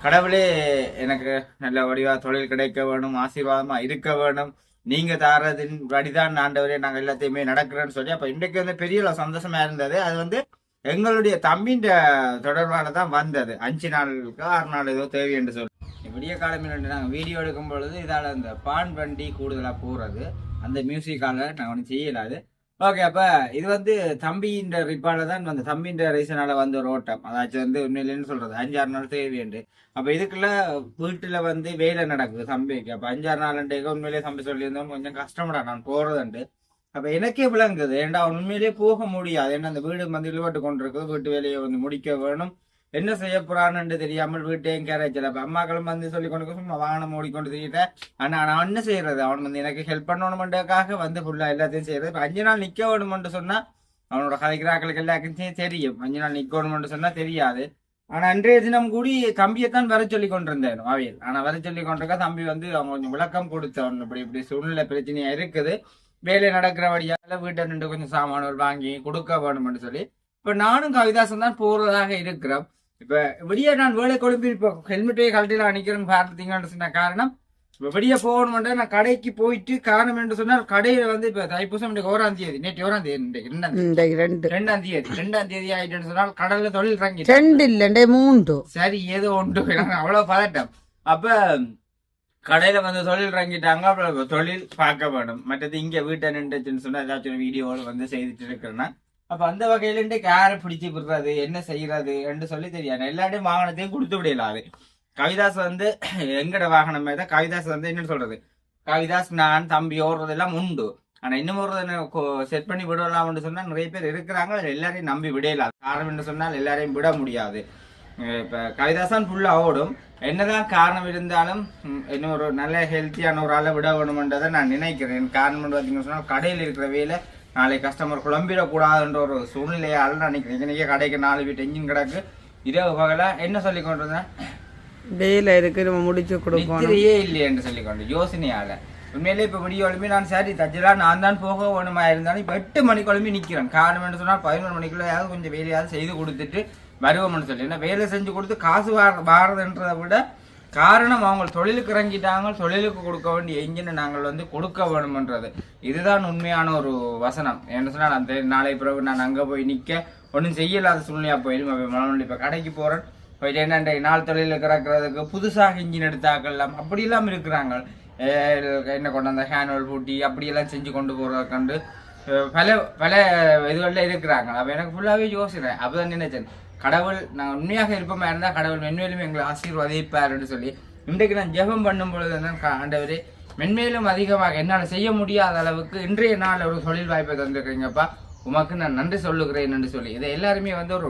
கடவுளே எனக்கு நல்ல வடிவாக தொழில் கிடைக்க வேணும், ஆசீர்வாதமாக இருக்க வேணும், நீங்கள் தாரதின் வழிதான் ஆண்டவரே நாங்கள் எல்லாத்தையுமே நடக்கிறேன்னு சொல்லி. அப்போ இன்றைக்கு வந்து பெரிய அளவு சந்தோஷமாக இருந்தது. அது வந்து எங்களுடைய தம்பின் தொடர்பான தான் வந்தது. 5 நாளுக்கு 6 நாள் ஏதோ தேவை என்று சொல்லி. விடிய காலமே நாங்கள் வீடியோ எடுக்கும் பொழுது இதால் அந்த பான் வண்டி கூடுதலாக போகிறது, அந்த மியூசிக்கால நாங்கள் ஒன்றும் செய்யலாது. ஓகே, அப்போ இது வந்து தம்பியின் ரிப்பால தான் வந்து தம்பியின் ரீசனால வந்து ஒரு ஓட்டம். அதாச்சும் வந்து உண்மையிலேன்னு சொல்றது 5-6 நாள் தேவையுண்டு. அப்போ இதுக்குள்ள வீட்டில் வந்து வேலை நடக்குது தம்பிக்கு. அப்போ 5-6 நாள் உண்மையிலேயே தம்பி சொல்லியிருந்தோம் கொஞ்சம் கஷ்டப்படா நான் போறதுண்டு. அப்போ எனக்கே விளங்குது, ஏன்டா உண்மையிலேயே போக முடியாது. ஏன்னா அந்த வீடு வந்து இழுவட்டு கொண்டு இருக்குது, வீட்டு வேலையை வந்து முடிக்க வேணும். என்ன செய்ய போறான்னு தெரியாமல் வீட்டையும் கேரச்சல. அப்போ அம்மாக்களும் வந்து சொல்லி கொண்டு சும்மா வாகனம் ஓடிக்கொண்டு தெரியிட்டேன். ஆனால் நான் என்ன செய்யறது, அவன் வந்து எனக்கு ஹெல்ப் பண்ணணுமென்றதுக்காக வந்து ஃபுல்லாக எல்லாத்தையும் செய்யறது. இப்போ 5 நாள் நிற்க வேணுமென்று சொன்னால் அவனோட கதைக்கிறாக்களுக்கு எல்லாருக்கும் தெரியும். 5 நாள் நிற்க வேணுமென்று சொன்னால் தெரியாது. ஆனால் அன்றைய தினம் கூடி தம்பியைத்தான் வர சொல்லி கொண்டிருந்தேன் அவையில். ஆனால் வர சொல்லி கொண்டிருக்கா தம்பி வந்து அவங்க கொஞ்சம் விளக்கம் கொடுத்தவன், இப்படி இப்படி சூழ்நிலை பிரச்சனையா இருக்குது, வேலை நடக்கிறபடியால வீட்டை நின்று கொஞ்சம் சாமான்கள் வாங்கி கொடுக்க வேணும்னு சொல்லி. இப்போ நானும் கவிதாசன் தான் போறதாக இருக்கிறோம். இப்போ வெளியே நான் வேலை கொழும்பி இப்போ ஹெல்மெட்டே கழட்டிலாம் அணிக்கிறேன்னு பார்த்தீங்கன்னு சொன்ன காரணம், இப்போ வெளியே போகணுமென்ற நான் கடைக்கு போயிட்டு காரணம் என்று சொன்னால் கடையில வந்து இப்போ தைப்பூசம் 1ஆம் தேதி, நேற்று 1ஆம் தேதி 2ஆம் தேதி ஆயிட்டுன்னு சொன்னால் கடல்ல தொழில் இறங்கி 2 இல்லை 3 சரி ஏதோ ஒன்று அவ்வளவு பதட்டம். அப்ப கடையில வந்து தொழில் இறங்கிட்டாங்க. அப்புறம் தொழில் பார்க்க வேணும். மற்றது இங்க வீட்டை நின்றுச்சுன்னு சொன்னா ஏதாச்சும் வீடியோவில் வந்து செய்துட்டு இருக்கிறேன்னா, அப்ப அந்த வகையில இன்றைக்கு யாரை பிடிச்சி விடுறது, என்ன செய்யறது என்று சொல்லி தெரியாது. எல்லாரையும் வாகனத்தையும் கொடுத்து விடலாது. கவிதாஸ் வந்து எங்கட வாகனமே தான். கவிதாஸ் வந்து என்னன்னு சொல்றது, கவிதாஸ் நான் தம்பி ஓடுறதெல்லாம் உண்டு. ஆனா இன்னும் ஒரு செட் பண்ணி விடலாம்னு சொன்னா நிறைய பேர் இருக்கிறாங்க. எல்லாரையும் நம்பி விடலாது. காரணம் என்று சொன்னால் எல்லாரையும் விட முடியாது. இப்ப கவிதாசான் ஃபுல்லா ஓடும். என்னதான் காரணம் இருந்தாலும் இன்னும் ஒரு நல்ல ஹெல்த்தியான ஒரு ஆளை விட வேணுமென்றதை நான் நினைக்கிறேன். காரணம் பார்த்தீங்கன்னு சொன்னால் கடையில் இருக்கிற வேலை நாளை கஸ்டமர் குழம்பிடக்கூடாதுன்ற ஒரு சூழ்நிலையால் நினைக்கிறேன். இன்னைக்கே கடைக்கு 4 வீட்டு என்ஜின் கிடக்கு. இரவு பகல என்ன சொல்லி கொண்டிருந்தேன், வேலை இருக்கு நம்ம முடிச்சு கொடுக்கணும் இல்லையே என்று சொல்லி கொண்டு யோசனையால உண்மையிலே இப்போ விடிய ஒழும்பி நான் சரி தச்சலாம் நான் தான் போக வேணுமா இருந்தாலும் இப்போ 8 மணிக்கு ஒழும்பி நிற்கிறேன். காரணம் என்று சொன்னால் 11 மணிக்குள்ளையாவது கொஞ்சம் வேலையாவது செய்து கொடுத்துட்டு வருவோம்னு சொல்லி. ஏன்னா வேலை செஞ்சு கொடுத்து காசு வாரதுன்றதை விட காரணம் அவங்க தொழிலுக்கு இறங்கிட்டாங்க, தொழிலுக்கு கொடுக்க வேண்டிய எஞ்சினை நாங்கள் வந்து கொடுக்க வேணும்ன்றது. இதுதான் உண்மையான ஒரு வசனம். என்ன சொன்னால் அந்த நாளை பிறகு நான் அங்கே போய் நிற்க ஒன்றும் செய்யலாத சூழ்நிலையாக போயிடும். இப்போ கடைக்கு போகிறேன், போயிட்டு என்ன நாள் தொழிலுக்கு இறக்குறதுக்கு புதுசாக இன்ஜின் எடுத்தாக்கலாம் அப்படியெல்லாம் இருக்கிறாங்க. என்ன கொண்டு அந்த ஹேண்ட்வெல் பூட்டி அப்படியெல்லாம் செஞ்சு கொண்டு போகிறதுக்கு பல பல இதுகளில் இருக்கிறாங்க. அப்போ எனக்கு ஃபுல்லாகவே யோசிக்கிறேன். அப்போ தான் நினைச்சேன், கடவுள் நாங்கள் உண்மையாக இருப்போமா இருந்தால் கடவுள் மென்மேலும் எங்களை ஆசீர்வதிப்பார்னு சொல்லி. இன்றைக்கு நான் ஜெபம் பண்ணும் பொழுது தான் ஆண்டவரே மென்மேலும் அதிகமாக என்னால் செய்ய முடியாத அளவுக்கு இன்றைய நாள் ஒரு தொழில் வாய்ப்பை தந்துருக்கிறீங்கப்பா, உமக்கு நான் நன்றி சொல்லுகிறேன் என்று சொல்லி. இதை எல்லாருமே வந்து ஒரு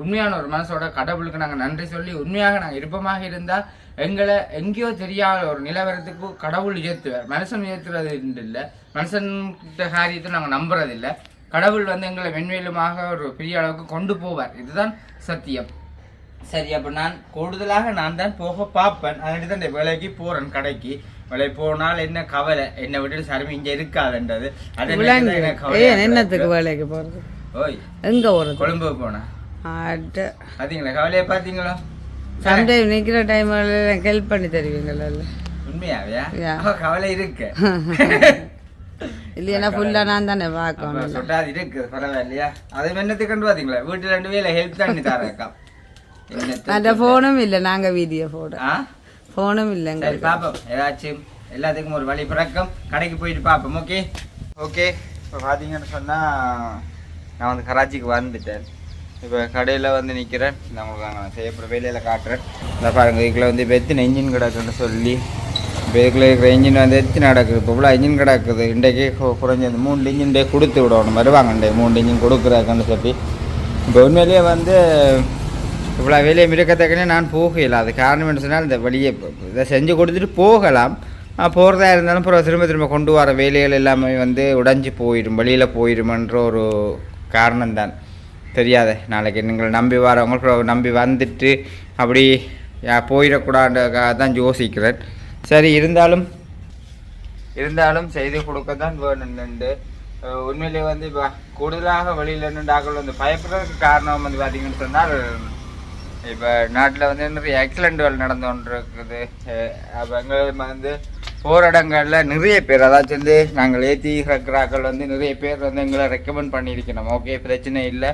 உண்மையான ஒரு மனசோட கடவுளுக்கு நாங்கள் நன்றி சொல்லி உண்மையாக நாங்கள் இருப்பமாக இருந்தால் எங்களை எங்கேயோ தெரியாத ஒரு நிலவரத்துக்கு கடவுள் உயர்த்துவார். மனுஷன் உயர்த்துறது இல்லை, மனுஷன் காரியத்தை நாங்கள் நம்புறதில்லை. கடவுள் வந்து எங்களை மென்மேலுமாக ஒரு பெரிய அளவுக்கு கொண்டு போவார். இதுதான் சத்தியம். சரி, அப்போ நான் கூடுதலாக நான் தான் போக பார்ப்பேன். அதனால தான் இந்த வேலைக்கு போகிறேன். கடைக்கு வேலை போனால் என்ன கவலை, என்னை விட்டுட்டு சருமி இங்கே இருக்காதுன்றது. அது என்னத்துக்கு வேலைக்கு போகிறது? ஓய், எங்கே போகிறது? கொழும்பு போனேன். பார்த்தீங்களா கவலையை பார்த்தீங்களா? சம்டைம் நிற்கிற டைமில் ஹெல்ப் பண்ணி தருவீங்களா? உண்மையாவே கவலை இருக்கு. இல்லையா ஃபுல்லாக நான் தானே பார்க்கணும். சொட்டாது இருக்கு பரவாயில்லையா? அதை என்னத்துக்கு கண்டு பார்த்தீங்களா? வீட்டில் 2 வேலை ஹெல்ப் பண்ணி தரேக்கா. அந்த ஃபோனும் இல்லை, நாங்கள் வீடியோ ஃபோனும் இல்லைங்க. சரி பார்ப்போம், ஏதாச்சும் எல்லாத்துக்கும் ஒரு வழி பிறக்கம். கடைக்கு போயிட்டு பார்ப்போம். Okay okay. இப்போ பார்த்தீங்கன்னு சொன்னால் நான் வந்து கராச்சிக்கு வந்துட்டேன். இப்போ கடையில் வந்து நிற்கிறேன். நான் உங்களுக்கு நான் செய்யப்படுற வேலையில் காட்டுறேன். இந்த பாருங்க, இதுக்குள்ள வந்து இப்போ எத்தனை இன்ஜின் கிடக்குன்னு சொல்லி, இப்போ இதுக்குள்ள இருக்கிற இன்ஜின் வந்து எத்தனை நடக்குது. இப்போ இவ்வளோ இன்ஜின் கிடக்குது. இன்றைக்கே குறைஞ்சது 3 இன்ஜின் கொடுத்து விடணும். வருவாங்க 3 இன்ஜின் கொடுக்குறாங்கன்னு சொல்லி. இப்போ உண்மையிலேயே வந்து இவ்வளோ வேலையை இருக்கத்தக்கனே நான் போகல. அது காரணம் என்ன சொன்னால், இந்த வழியை இதை செஞ்சு கொடுத்துட்டு போகலாம். போகிறதா இருந்தாலும் அப்புறம் திரும்ப கொண்டு வர வேலைகள் எல்லாமே வந்து உடைஞ்சி போயிடும், வெளியில் போயிடுமன்ற ஒரு காரணம்தான். தெரியாத நாளைக்கு நீங்கள் நம்பி வரவங்களுக்கு நம்பி வந்துட்டு அப்படி போயிடக்கூடாதுக்காக தான் யோசிக்கிறேன். சரி, இருந்தாலும் செய்து கொடுக்க தான் வேணும்னு உண்மையிலே வந்து இப்போ கூடுதலாக வெளியில் நின்றாக்கள் வந்து பயப்படுறதுக்கு காரணம் வந்து பார்த்தீங்கன்னு சொன்னால், இப்போ நாட்டில் வந்து நிறைய ஆக்சிடென்ட்கள் நடந்து கொண்டு இருக்குது. அப்போ எங்களுக்கு வந்து போகிற இடங்களில் நிறைய பேர், அதாச்சும் வந்து நாங்கள் ஏற்றி இருக்கிறாக்கள் வந்து நிறைய பேர் வந்து எங்களை ரெக்கமெண்ட் பண்ணியிருக்கணும். ஓகே, பிரச்சனை இல்லை,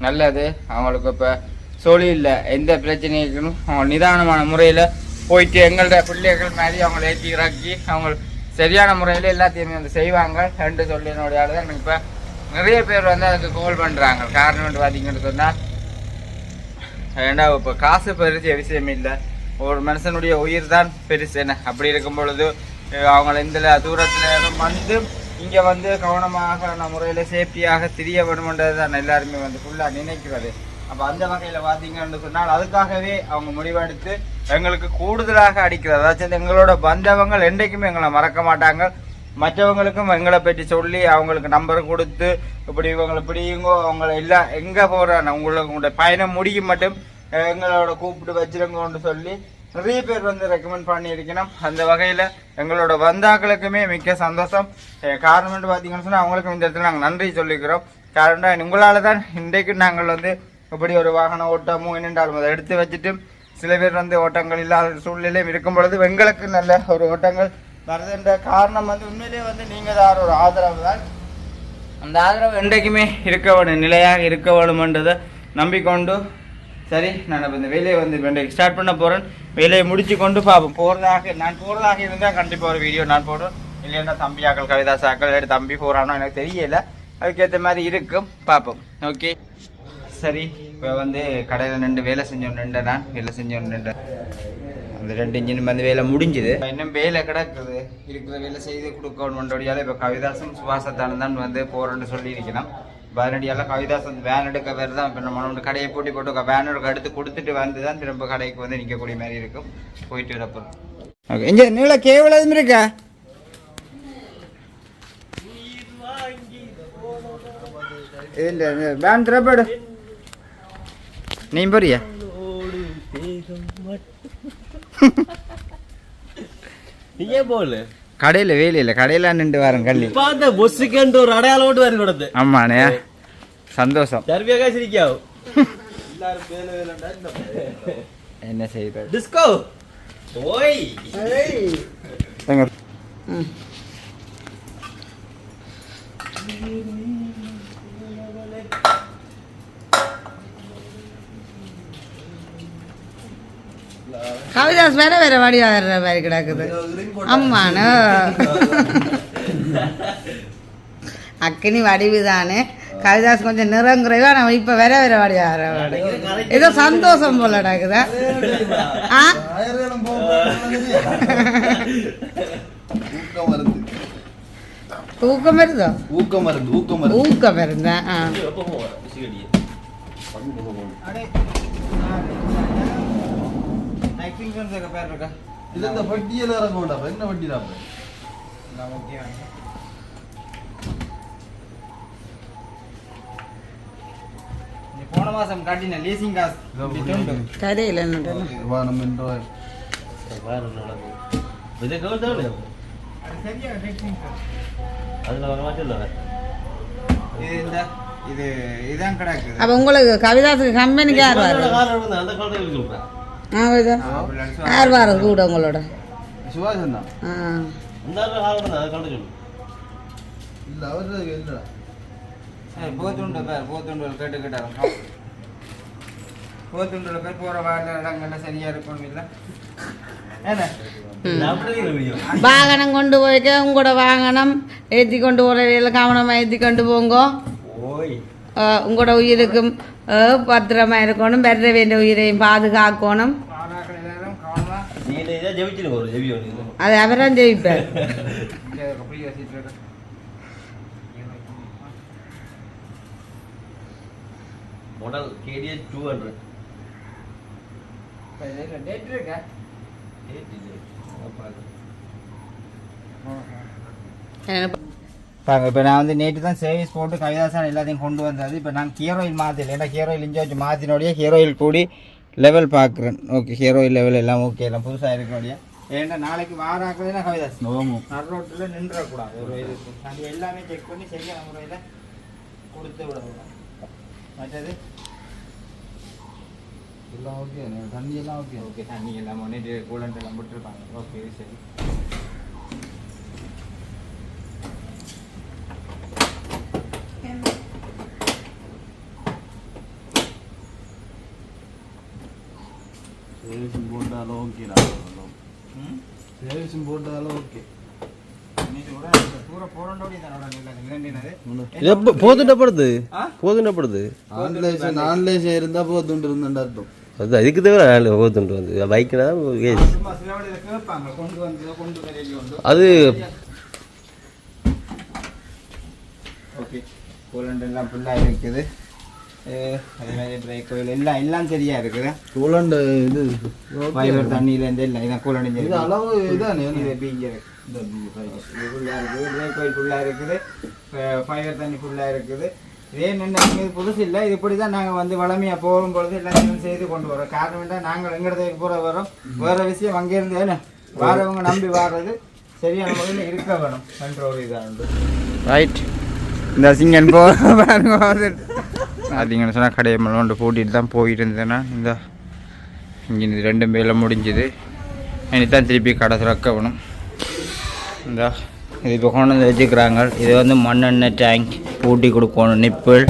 நல்லது. அவங்களுக்கு இப்போ சொல்லி இல்லை, எந்த பிரச்சனைக்கும் அவங்க நிதானமான முறையில் போயிட்டு எங்கள்ட பிள்ளைகள் மாதிரி அவங்கள ஏற்றி இறக்கி அவங்க சரியான முறையில் எல்லாத்தையுமே வந்து செய்வாங்க என்று சொல்லி என்னுடைய ஆள் தான். இப்போ நிறைய பேர் வந்து அதுக்கு கால் பண்ணுறாங்க. காரணம் வந்து பார்த்தீங்கன்னு சொன்னால், ஏன்னா இப்போ காசு பெருசு விஷயம் இல்லை, ஒரு மனுஷனுடைய உயிர் தான் பெருசு. என்ன அப்படி இருக்கும் பொழுது அவங்கள இந்த தூரத்தில் வந்து இங்கே வந்து கவனமாக முறையில் சேஃப்டியாக திரிய வேணுமென்றது தான் எல்லாருமே வந்து ஃபுல்லாக நினைக்கிறது. அப்போ அந்த வகையில் பார்த்தீங்கன்னு சொன்னால் அதுக்காகவே அவங்க முடிவெடுத்து எங்களுக்கு கூடுதலாக அடிக்கிறது. அதாச்சும் எங்களோட வந்தவங்க என்றைக்குமே எங்களை மறக்க மாட்டாங்க. மற்றவங்களுக்கும் எங்களை பற்றி சொல்லி அவங்களுக்கு நம்பர் கொடுத்து இப்படி இவங்களை பிடியுங்கோ, அவங்கள எல்லாம் எங்கே போகிறாங்க உங்களோட பயணம் முடியும் மட்டும் எங்களோட கூப்பிட்டு வச்சிருங்கன்னு சொல்லி நிறைய பேர் வந்து ரெக்கமெண்ட் பண்ணியிருக்கணும். அந்த வகையில் எங்களோட வந்தாக்களுக்குமே மிக்க சந்தோஷம். காரணம் பார்த்தீங்கன்னு சொன்னால் அவங்களுக்கும் இந்த இடத்துல நாங்கள் நன்றி சொல்லிக்கிறோம். காரணம் உங்களால் தான் இன்றைக்கு நாங்கள் வந்து இப்படி ஒரு வாகன ஓட்டமோ என்னென்றாலும் அதை எடுத்து வச்சுட்டு சில பேர் வந்து ஓட்டங்கள் இல்லாத சூழ்நிலையும் இருக்கும் பொழுது எங்களுக்கு நல்ல ஒரு ஓட்டங்கள் வருதுன்ற காரணம் வந்து உண்மையிலே வந்து நீங்கள் தான் ஒரு ஆதரவு தான். அந்த ஆதரவு என்றைக்குமே இருக்க வேணும், நிலையாக இருக்க வேணுமென்றதை நம்பிக்கொண்டு சரி, நான் இந்த வேலையை வந்து இன்றைக்கு ஸ்டார்ட் பண்ண போகிறேன். வேலையை முடிச்சு கொண்டு பார்ப்போம். நான் போகிறதாக இருந்தால் கண்டிப்பாக ஒரு வீடியோ நான் போடுறேன். இல்லைன்னா தம்பியாக்கள் கவிதாசாக்கள் எடுத்து தம்பி போகிறானோ எனக்கு தெரியல, அதுக்கேற்ற மாதிரி இருக்கும், பார்ப்போம். ஓகே சரி. இப்போ வந்து கடையில் நின்று வேலை செஞ்சோன்னு அந்த 2 இன்ஜின் வந்து வேலை முடிஞ்சுது. இன்னும் வேலை கிடக்குது, இருக்கிற வேலை செய்து கொடுக்கணுன்றோடையால் இப்போ கவிதாசம் சுவாசத்தான தான் வந்து போகிறேன்னு சொல்லியிருக்கிறேன். வேனடியால் கவிதாசம் வேன் எடுக்க வேறு தான். இப்போ நம்ம வந்து கடையை போட்டு வேன் எடுத்து கொடுத்துட்டு வந்து தான் திரும்ப கடைக்கு வந்து நிற்கக்கூடிய மாதிரி இருக்கும். போயிட்டு வரப்போ ஓகே. இங்கே நீள கேவலம் இருக்கா? இல்லை வேன் திறப்பாடு நீ போறியா? நீயே போல கடையில வேலையில கடையில நின்று வரேன் கல்லி பார்த்த பொஸ்ஸுக்கு ஒரு அடையாளம் ஓட்டு வர கொடுத்து. ஆமாண்ணே, சந்தோஷம். தர்பியாக சிரிக்காவு என்ன செய்யற டிஸ்கோ ஓய் கவிதாஸ் வேற வடி வர்ற மாதிரி கிடக்குது. அம்மானு அக்கினி வடிவு தானே. கவிதாஸ் கொஞ்சம் நிறங்குறைவா நம்ம இப்ப வேற வடி வர்ற ஏதோ சந்தோஷம் போல நடக்குதா? ஊக்கம் வருதோ? ஊக்கம் இருந்தா இந்த வட்டியில இறங்க வேண்டாம். என்ன வட்டி தான் போன மாதம் காட்டின லீசிங் காசு இப்படி துண்டு. கரையில் என்ன வானம் என்றாய் அது சரியா fixing காசு. இது இந்த இது இதான் கிடக்குது. அப்போ உங்களுக்கு கவிதாசுக்கு கம்பெனிக்கு யார் வாரு யார் வார கூட உங்களோட சுபாஷன் தான் ஆ இல்லை அவர் இல்லைடா போத்துண்டு பேர் போத்துண்டு கேட்டுக்கிட்டாரு. போத்துண்டுல பேர் போகிற வார இடங்கள்ல சரியா இருக்கணும் இல்லை ஏன்னா வாகனம் கொண்டு போய்க்க உங்களோட வாகனம் ஏற்றி கொண்டு போகிற கவனமாக ஏற்றி கொண்டு போங்க. உங்களோட உயிருக்கும் பத்திரமா இருக்கணும். பெற வேண்டிய உயிரையும் பாதுகாக்கணும். வாராக்கள் எல்லாரும் கவனமாக அது அவரான் ஜெயிப்பார். அப்படி யோசிச்சுட்டு இருக்கேன். மாடல் KDA 200 டேட் இருக்கா? பாருங்க இப்போ நான் வந்து நேற்று தான் சர்வீஸ் போட்டு கவிதாசன் எல்லாத்தையும் கொண்டு வந்தது. இப்போ நான் ஹியர் ஆயில் மாற்றல. ஏன்னா ஹியர் ஆயில் இஞ்சி வச்சு மாற்றினோடைய ஹியர் ஆயில் கூடி லெவல் பார்க்குறேன். ஓகே ஹியர் ஆயில் லெவல் எல்லாம் ஓகே எல்லாம் புதுசாக இருக்கக்கூடிய. ஏன்னா நாளைக்கு வாராக்களே நான் கவிதாசன் நடுரோட்டில் நின்றக்கூடாது. ஒரு இது அது எல்லாமே செக் பண்ணி சரியான முறையில் கொடுத்து விடக்கூடாது. மற்றது எல்லாம் ஓகே தண்ணி எல்லாம் ஓகே ஓகே தண்ணி எல்லாம் ஒன்று கூலண்ட் எல்லாம் விட்டுருப்பாங்க. ஓகே சரி. சேவிஸும் போட்டாலும் ஓகேடா சேவிஸும் போட்டாலும் ஓகே போதுண்டப்படுது போதுண்டப்படுது ஆன்லைன் இருந்தா போதுண்டு இருந்தேன் அர்த்தம். அது அதுக்கு தவிர போதுண்டு வந்து பைக்னா அது ஓகே கூலண்ட் எல்லாம் ஃபுல்லாக இருக்குது. அதே மாதிரி பிரேக் ஆயில் எல்லாம் எல்லாம் சரியா இருக்குது. கூலண்ட் இது ஃபைபர் தண்ணியிலேருந்து இல்லை இதான் கூலண்ட் இது அளவு இதானே இது பீங்க இது ஃபுல்லாக இருக்குது. பிரேக் ஆயில் ஃபுல்லாக இருக்குது. ஃபைபர் தண்ணி ஃபுல்லாக இருக்குது. இதே நின்று இது புதுசு இல்லை. இது இப்படி தான் நாங்கள் வந்து வளமையாக போகும்பொழுது எல்லாத்தையும் செய்து கொண்டு வரோம். காரணம் என்ன நாங்கள் எங்கிடத்துக்கு போகிற வரோம். வேறு விஷயம் அங்கேருந்து என்ன வாரவங்க நம்பி வாடுறது சரியான முறையில் இருக்க வேணும் என்ற ஒரு இதாக ரைட். இந்த சிங்கன் பாருங்க பார்த்தீங்கன்னு சொன்னால் கடையை மலோண்டு பூட்டிட்டு தான் போயிட்டு இருந்தேன்னா இந்த இங்கே இது ரெண்டும் வேலை முடிஞ்சுது. இனி தான் திருப்பி கடை திறக்க வேணும். இந்த இது இப்போ கொண்டு வந்து வச்சுக்கிறாங்க. இது வந்து மண்ணெண்ணெய் டேங்க் பூட்டி கொடுக்கணும். நிப்பிள்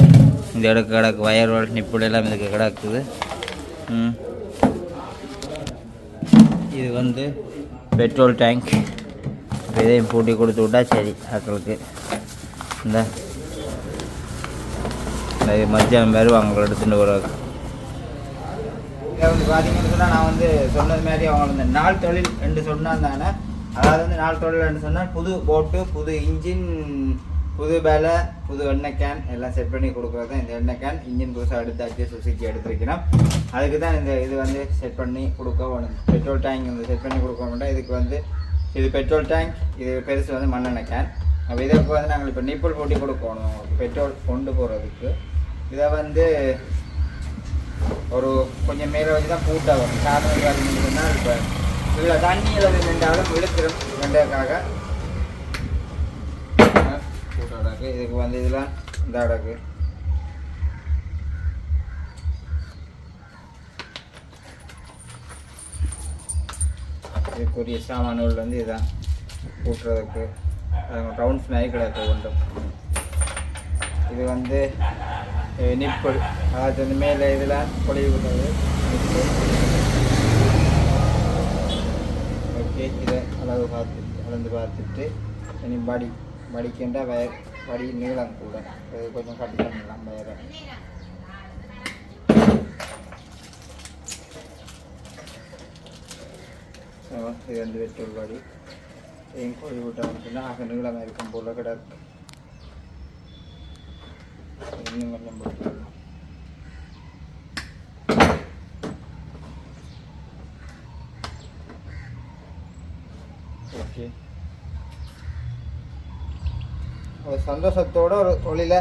இந்த இடக்கு கிடக்கு வயர்வல் நிப்பிள் எல்லாம் இதுக்கு கிடக்குது. இது வந்து பெட்ரோல் டேங்க். இதையும் பூட்டி கொடுத்து விட்டா சரி ஆக்களுக்கு. இந்த மத்தியானம் வருவாங்க அவங்களை எடுத்துகிட்டு வருவாங்க. இதை வந்து பார்த்தீங்கன்னு சொன்னால் நான் வந்து சொன்னது மாதிரி அவங்க வந்து நாள் தொழில் என்று சொன்னால் தானே. அதாவது வந்து நாள் தொழில் என்று சொன்னால் புது போட்டு புது இன்ஜின் புது பேலை புது எண்ணெய் கேன் எல்லாம் செட் பண்ணி கொடுக்குறது தான் இந்த எண்ணெய் கேன். இன்ஜின் புதுசாக எடுத்தாச்சு சுசுக்கி எடுத்துருக்கணும். அதுக்கு தான் இந்த இது வந்து செட் பண்ணி கொடுக்க வேணும். பெட்ரோல் டேங்க் வந்து செட் பண்ணி கொடுக்க வேண்டாம். இதுக்கு வந்து இது பெட்ரோல் டேங்க், இது பெருசு வந்து மண்ணெண்ணெய் கேன். அப்போ இதற்கு வந்து நாங்கள் இப்போ நிப்பிள் போட்டி கொடுக்கணும் பெட்ரோல் கொண்டு போகிறதுக்கு. இதை வந்து ஒரு கொஞ்சம் மேலே வச்சு தான் பூட்டாக வரும். காரணம் பார்த்தீங்கன்னா இப்போ இதில் தண்ணி எதாவது நின்றாலும் இழுத்துடும் ரெண்டுக்காக பூட்டாடாக்கு. இதுக்கு வந்து இதெல்லாம் இந்த அடக்கு இதுக்குரிய சாமான்கள் வந்து இதான் பூட்டுறதுக்கு ரவுண்ட்ஸ் மாதிரி கிடையாது ஒன்றும். இது வந்து நிப்பிள், அதாவது வந்து மேலே இதில் பொழிவு விடுறது நிப்பிள். ஓகே இதை அளந்து பார்த்துட்டு இனி படிக்கின்ற வடி நீளம் கூட இது கொஞ்சம் கட் பண்ணலாம் வயரை. இது வந்து பெட்ரோல் வடி என் கோழி விட்டான்னு சொன்னால் ஆக நீளமாக இருக்கும் போல கிடக்கு. இன்னும் கொஞ்சம் போட்டுக்கலாம். ஓகே ஒரு சந்தோஷத்தோட ஒரு தொழிலை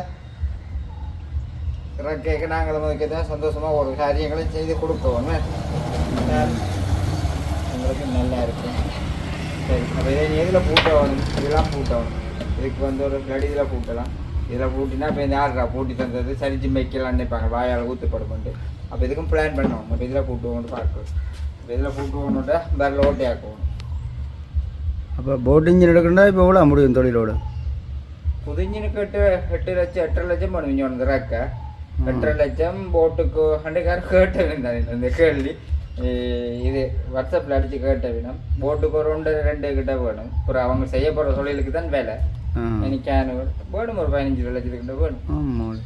கேட்க நாங்களும் அதுக்கு தான் சந்தோஷமாக ஒரு காரியங்களும் செய்து கொடுப்போம். உங்களுக்கு நல்லா இருக்கும். சரி, அப்போ இதை எதில் பூட்டணும்? இதெல்லாம் பூட்டணும். இதுக்கு வந்து ஒரு பிளட் இதில் பூட்டலாம். இதில் பூட்டினா இப்போ இந்த யாருக்கா பூட்டி தந்தது சரிச்சு வைக்கலான்னு நினைப்பாங்க, வாயால் ஊற்றுப்படுமெண்டு. அப்போ இதுக்கும் பிளான் பண்ணணும். அப்போ இதில் பூட்டுவோம்னு பார்க்கணும். இப்போ இதில் பூட்டுவோன்னுட்டா பேரில் ஓட்டையாக்குவோம். அப்போ போட் இன்ஜின் எடுக்கணும்னா இப்போ எவ்வளோ முடியும் தொழிலோடு? புது இன்ஜினுக்கு 8 லட்சம் பண்ணுவீங்க ஒன்று இறக்க. 8 லட்சம் போட்டுக்கு அன்றைக்கார கேட்ட வேண்டாம். இந்த கேள்வி இது வாட்ஸ்அப்பில் அடித்து கேட்ட வேணும். போட்டுக்கு ஒரு 2 கிட்ட வேணும். அப்புறம் அவங்க செய்ய போகிற தொழிலுக்கு தான் வேலை. எனக்கு வேணும் ஒரு 15 லட்சத்துக்கிட்ட வேணும். ஆமாம்,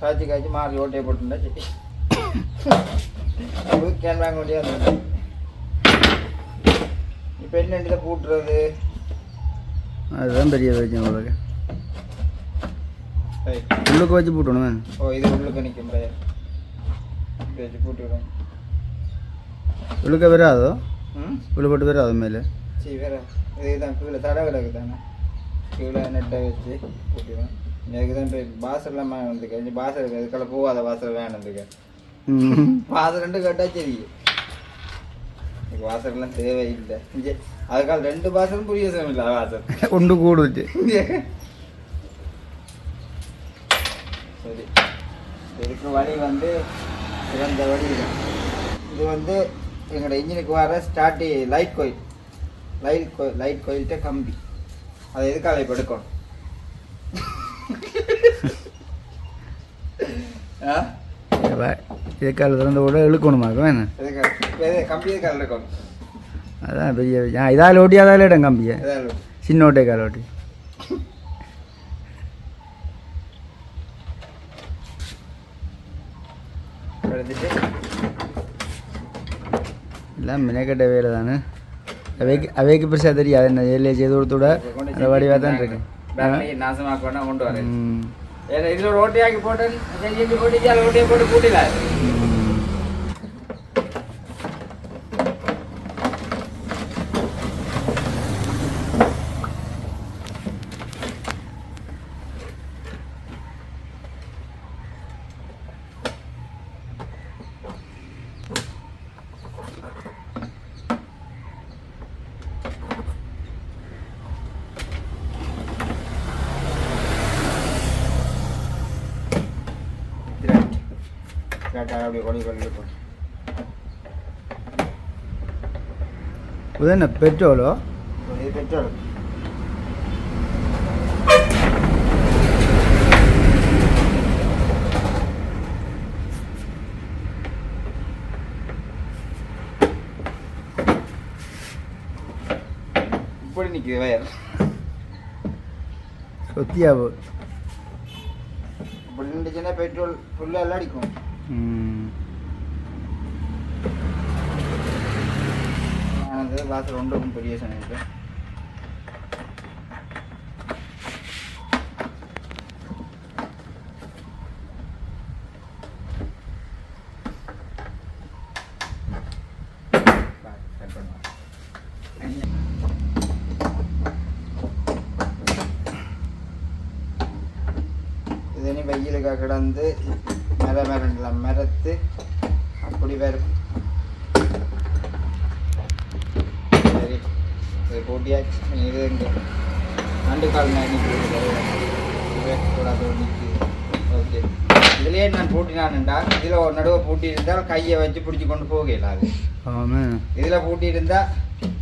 காய்ச்சி மாறி ஓட்டையை போட்டுருந்தா சரி. கேன் வாங்க வேண்டியது. இப்போ என்ன இதில் பூட்டுறது? அதுதான் பெரிய பிரச்சனை உங்களுக்கு. உள்ளுக்கு வச்சு பூட்டணும். ஓ, இது உள்ளுக்கு நிற்கும் பையன் வச்சு பூட்டி விடும். உள்ளுக்க வராதோ? உள்ள போட்டு வராது மேலே? சரி, வேற இதுதான் கீழே தடை கிடக்கு தானே, கீழே நெட்டை வச்சு பூட்டிடுவேன். எனக்கு தான் இப்போ பாசரெலாம் வேணுந்துக்க. இங்கே பாசர் இருக்குது, இதுக்கெல்லாம் போகாத பாசர் வேணுந்துக்க. பாசர் 2 கேட்டால் சரி. எனக்கு வாசரெல்லாம் தேவையில்லை. இங்கே அதுக்காக 2 பாசரும் புரிய இல்லை. வாசர் ஒன்று கூடுச்சு. சரி, இதுக்கு வழி வந்து சிறந்த வழி. இது வந்து எங்களோட இன்ஜினுக்கு வர ஸ்டார்டி லைட் கோயில்கிட்ட கம்பி. அதை எதுக்காக இப்போ எடுக்கணும்? இதுக்கால திறந்த கூட இழுக்கணுமாக்க வேணும். கம்பி எதுக்காக எடுக்கணும்? அதான் பெரிய இதால் ஓட்டி அதால் இடம் கம்பியை சின்ன ஓட்டை கால் ஓட்டி எல்லாம் மினக்கட்ட வேலை தானே. அவைக்கு பெருசாக தெரியாது. என்ன ஏழை செய்து கொடுத்துட அந்த வடிவாக தான் இருக்கு. நாசமாக்க கொண்டு வரேன். இதில் ஒரு ஓட்டையாக்கி போட்டேன். போட்டு அதில் ஓட்டையை போட்டு கூட்டிடலாம். இது என்ன பெட்ரோலோ? பெட்ரோல். இப்படி நிற்குது வயர். சொத்தியா இப்படி நின்றுச்சுன்னா பெட்ரோல் ஃபுல்லாக எல்லாம் அடிக்கும். வாசல் ஒன்றுக்கும் பெரிய சொன்னேன். இது வெயிலுக்காக கிடந்து மரண்டலாம் மரத்து அப்படி வேறு. சரி, இது போட்டியாச்சு. இது இங்கே 2 கால் கூடாது நிற்குது. ஓகே, இதுலேயே நான் பூட்டினான்டா. இதில் ஒரு நடுவை பூட்டி இருந்தால் கையை வச்சு பிடிச்சி கொண்டு போகல. அது இதில் பூட்டி இருந்தால்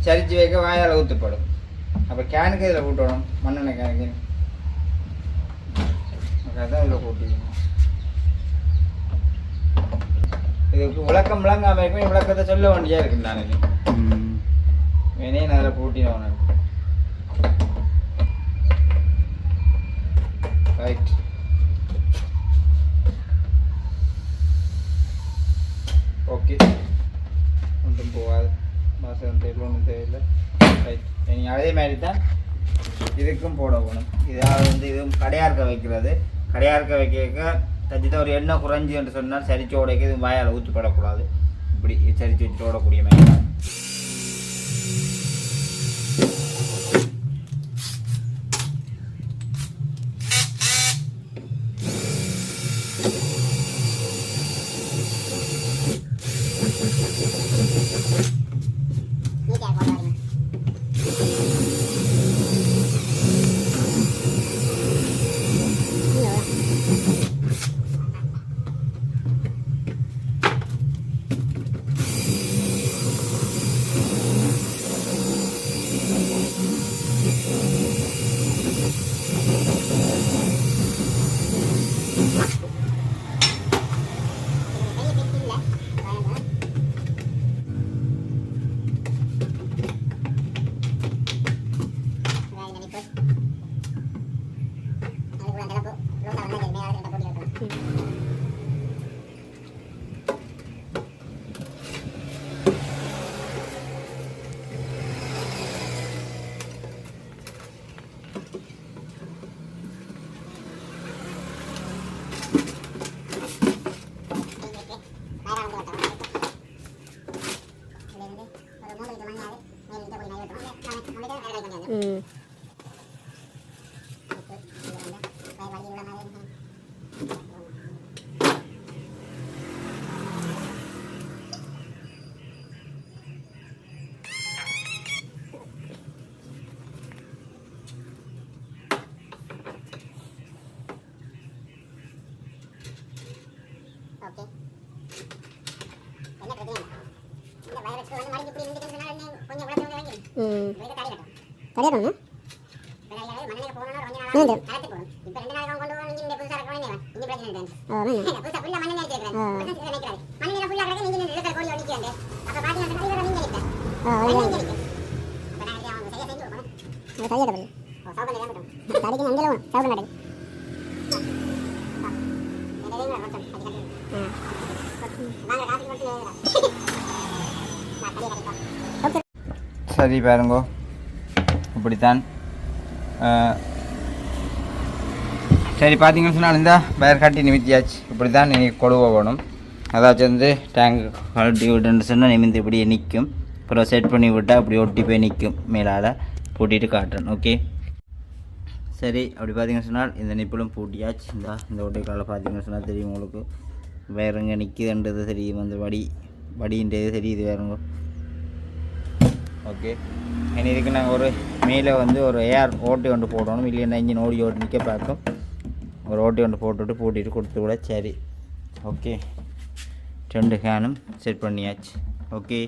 சரிச்சு வைக்க வாயால் ஊற்றப்படும். அப்போ கேனுக்கு இதில் பூட்டணும், மண்ணெண்ணெய் கேனுக்கு. அதான் இதில் பூட்டிக்கணும். இதுக்கு விளக்கம் விளங்காமல் இருக்கும். விளக்கத்தை சொல்ல வேண்டியா இருக்கு. நான் வேணே நான் அதில் பூட்டினேன். ரைட், ஓகே, ஒன்றும் போகாது. மாதம் தேவையில்லை, ஒன்றும் தேவையில்லை. ரைட், நீங்கள் அதே மாதிரி தான் இதுக்கும் போட போகணும். இதாவது வந்து இதுவும் கடையார்க்க வைக்கிறது. கடையார்க்க வைக்க தச்சுதான் ஒரு எண்ணெய் குறைஞ்சி என்று சொன்னால் சரிச்சு உடைக்க இது வாயால் ஊற்றுப்படக்கூடாது. இப்படி சரிச்சு வச்சுட்டு ஓடக்கூடிய மாதிரி தான். ம் ஓகே என்ன பிரச்சனை இந்த வைரஸ் வந்து மடிஞ்சு இப்படி நின்னுட்டேன்னா என்ன கொஞ்சம் உலகம் வந்து வாங்கி இது தடையணும் மண்ணில போறோம்னா கொஞ்ச நாளா கலத்து போறோம் இப்போ 2 நாளைக்கு கொண்டு போய் இந்த புதுசா இருக்கணும் இந்த பிரச்சனை இல்லை புதுசா ஃபுல்லா மண்ணெண்ணெய் அடிச்சிருக்கேன் நினைக்கிறாரு மண்ணில ஃபுல்லா கிடக்கு நீங்க இந்த கோழி ஒடிக்கியாண்டே அப்ப பாத்தீங்கன்னா இவர நீங்க நிப்பேன் அப்ப நான் அவங்க சரியா செஞ்சு போறேன் அது சரியா டபுள் சவுண்ட் தான் போறோம் தாடிக்கு அங்கல சவுண்ட் நடக்கு என்னதே வரட்டும் வாங்க காசு கொடுத்து சரி பாருங்கோ இப்படித்தான் சரி பார்த்தீங்கன்னு சொன்னால் இந்த வயர் கட்டி நிமித்தியாச்சு இப்படி தான் நீங்கள் கொடுவ வேணும் அதாச்சும் வந்து டேங்க் கழட்டி விட்டுன்னு சொன்னால் நிமிந்து இப்படியே நிற்கும் அப்புறம் செட் பண்ணி விட்டால் அப்படி ஒட்டி போய் நிற்கும் மேலால் பூட்டிட்டு காட்டுறேன் ஓகே சரி அப்படி பார்த்தீங்கன்னு சொன்னால் இந்த நிப்பிலும் பூட்டியாச்சு இந்த ஒட்டைக்காலில் பார்த்தீங்கன்னு சொன்னால் தெரியும் உங்களுக்கு வேறுங்க நிற்குதுன்றது தெரியும் வந்து வடின்றது தெரியுது வேறுங்க ஓகே இனி இதுக்கு நாங்கள் ஒரு மேலே வந்து ஒரு ஏர் ஓட்டி கொண்டு போடணும் இல்லைன்னா இன்ஜின் ஓடி நிற்க பார்க்கும் ஒரு ஓட்டி கொண்டு போட்டுவிட்டு பூட்டிட்டு கொடுத்து கூட சரி ஓகே 2 ஃபேனும் செட் பண்ணியாச்சு ஓகே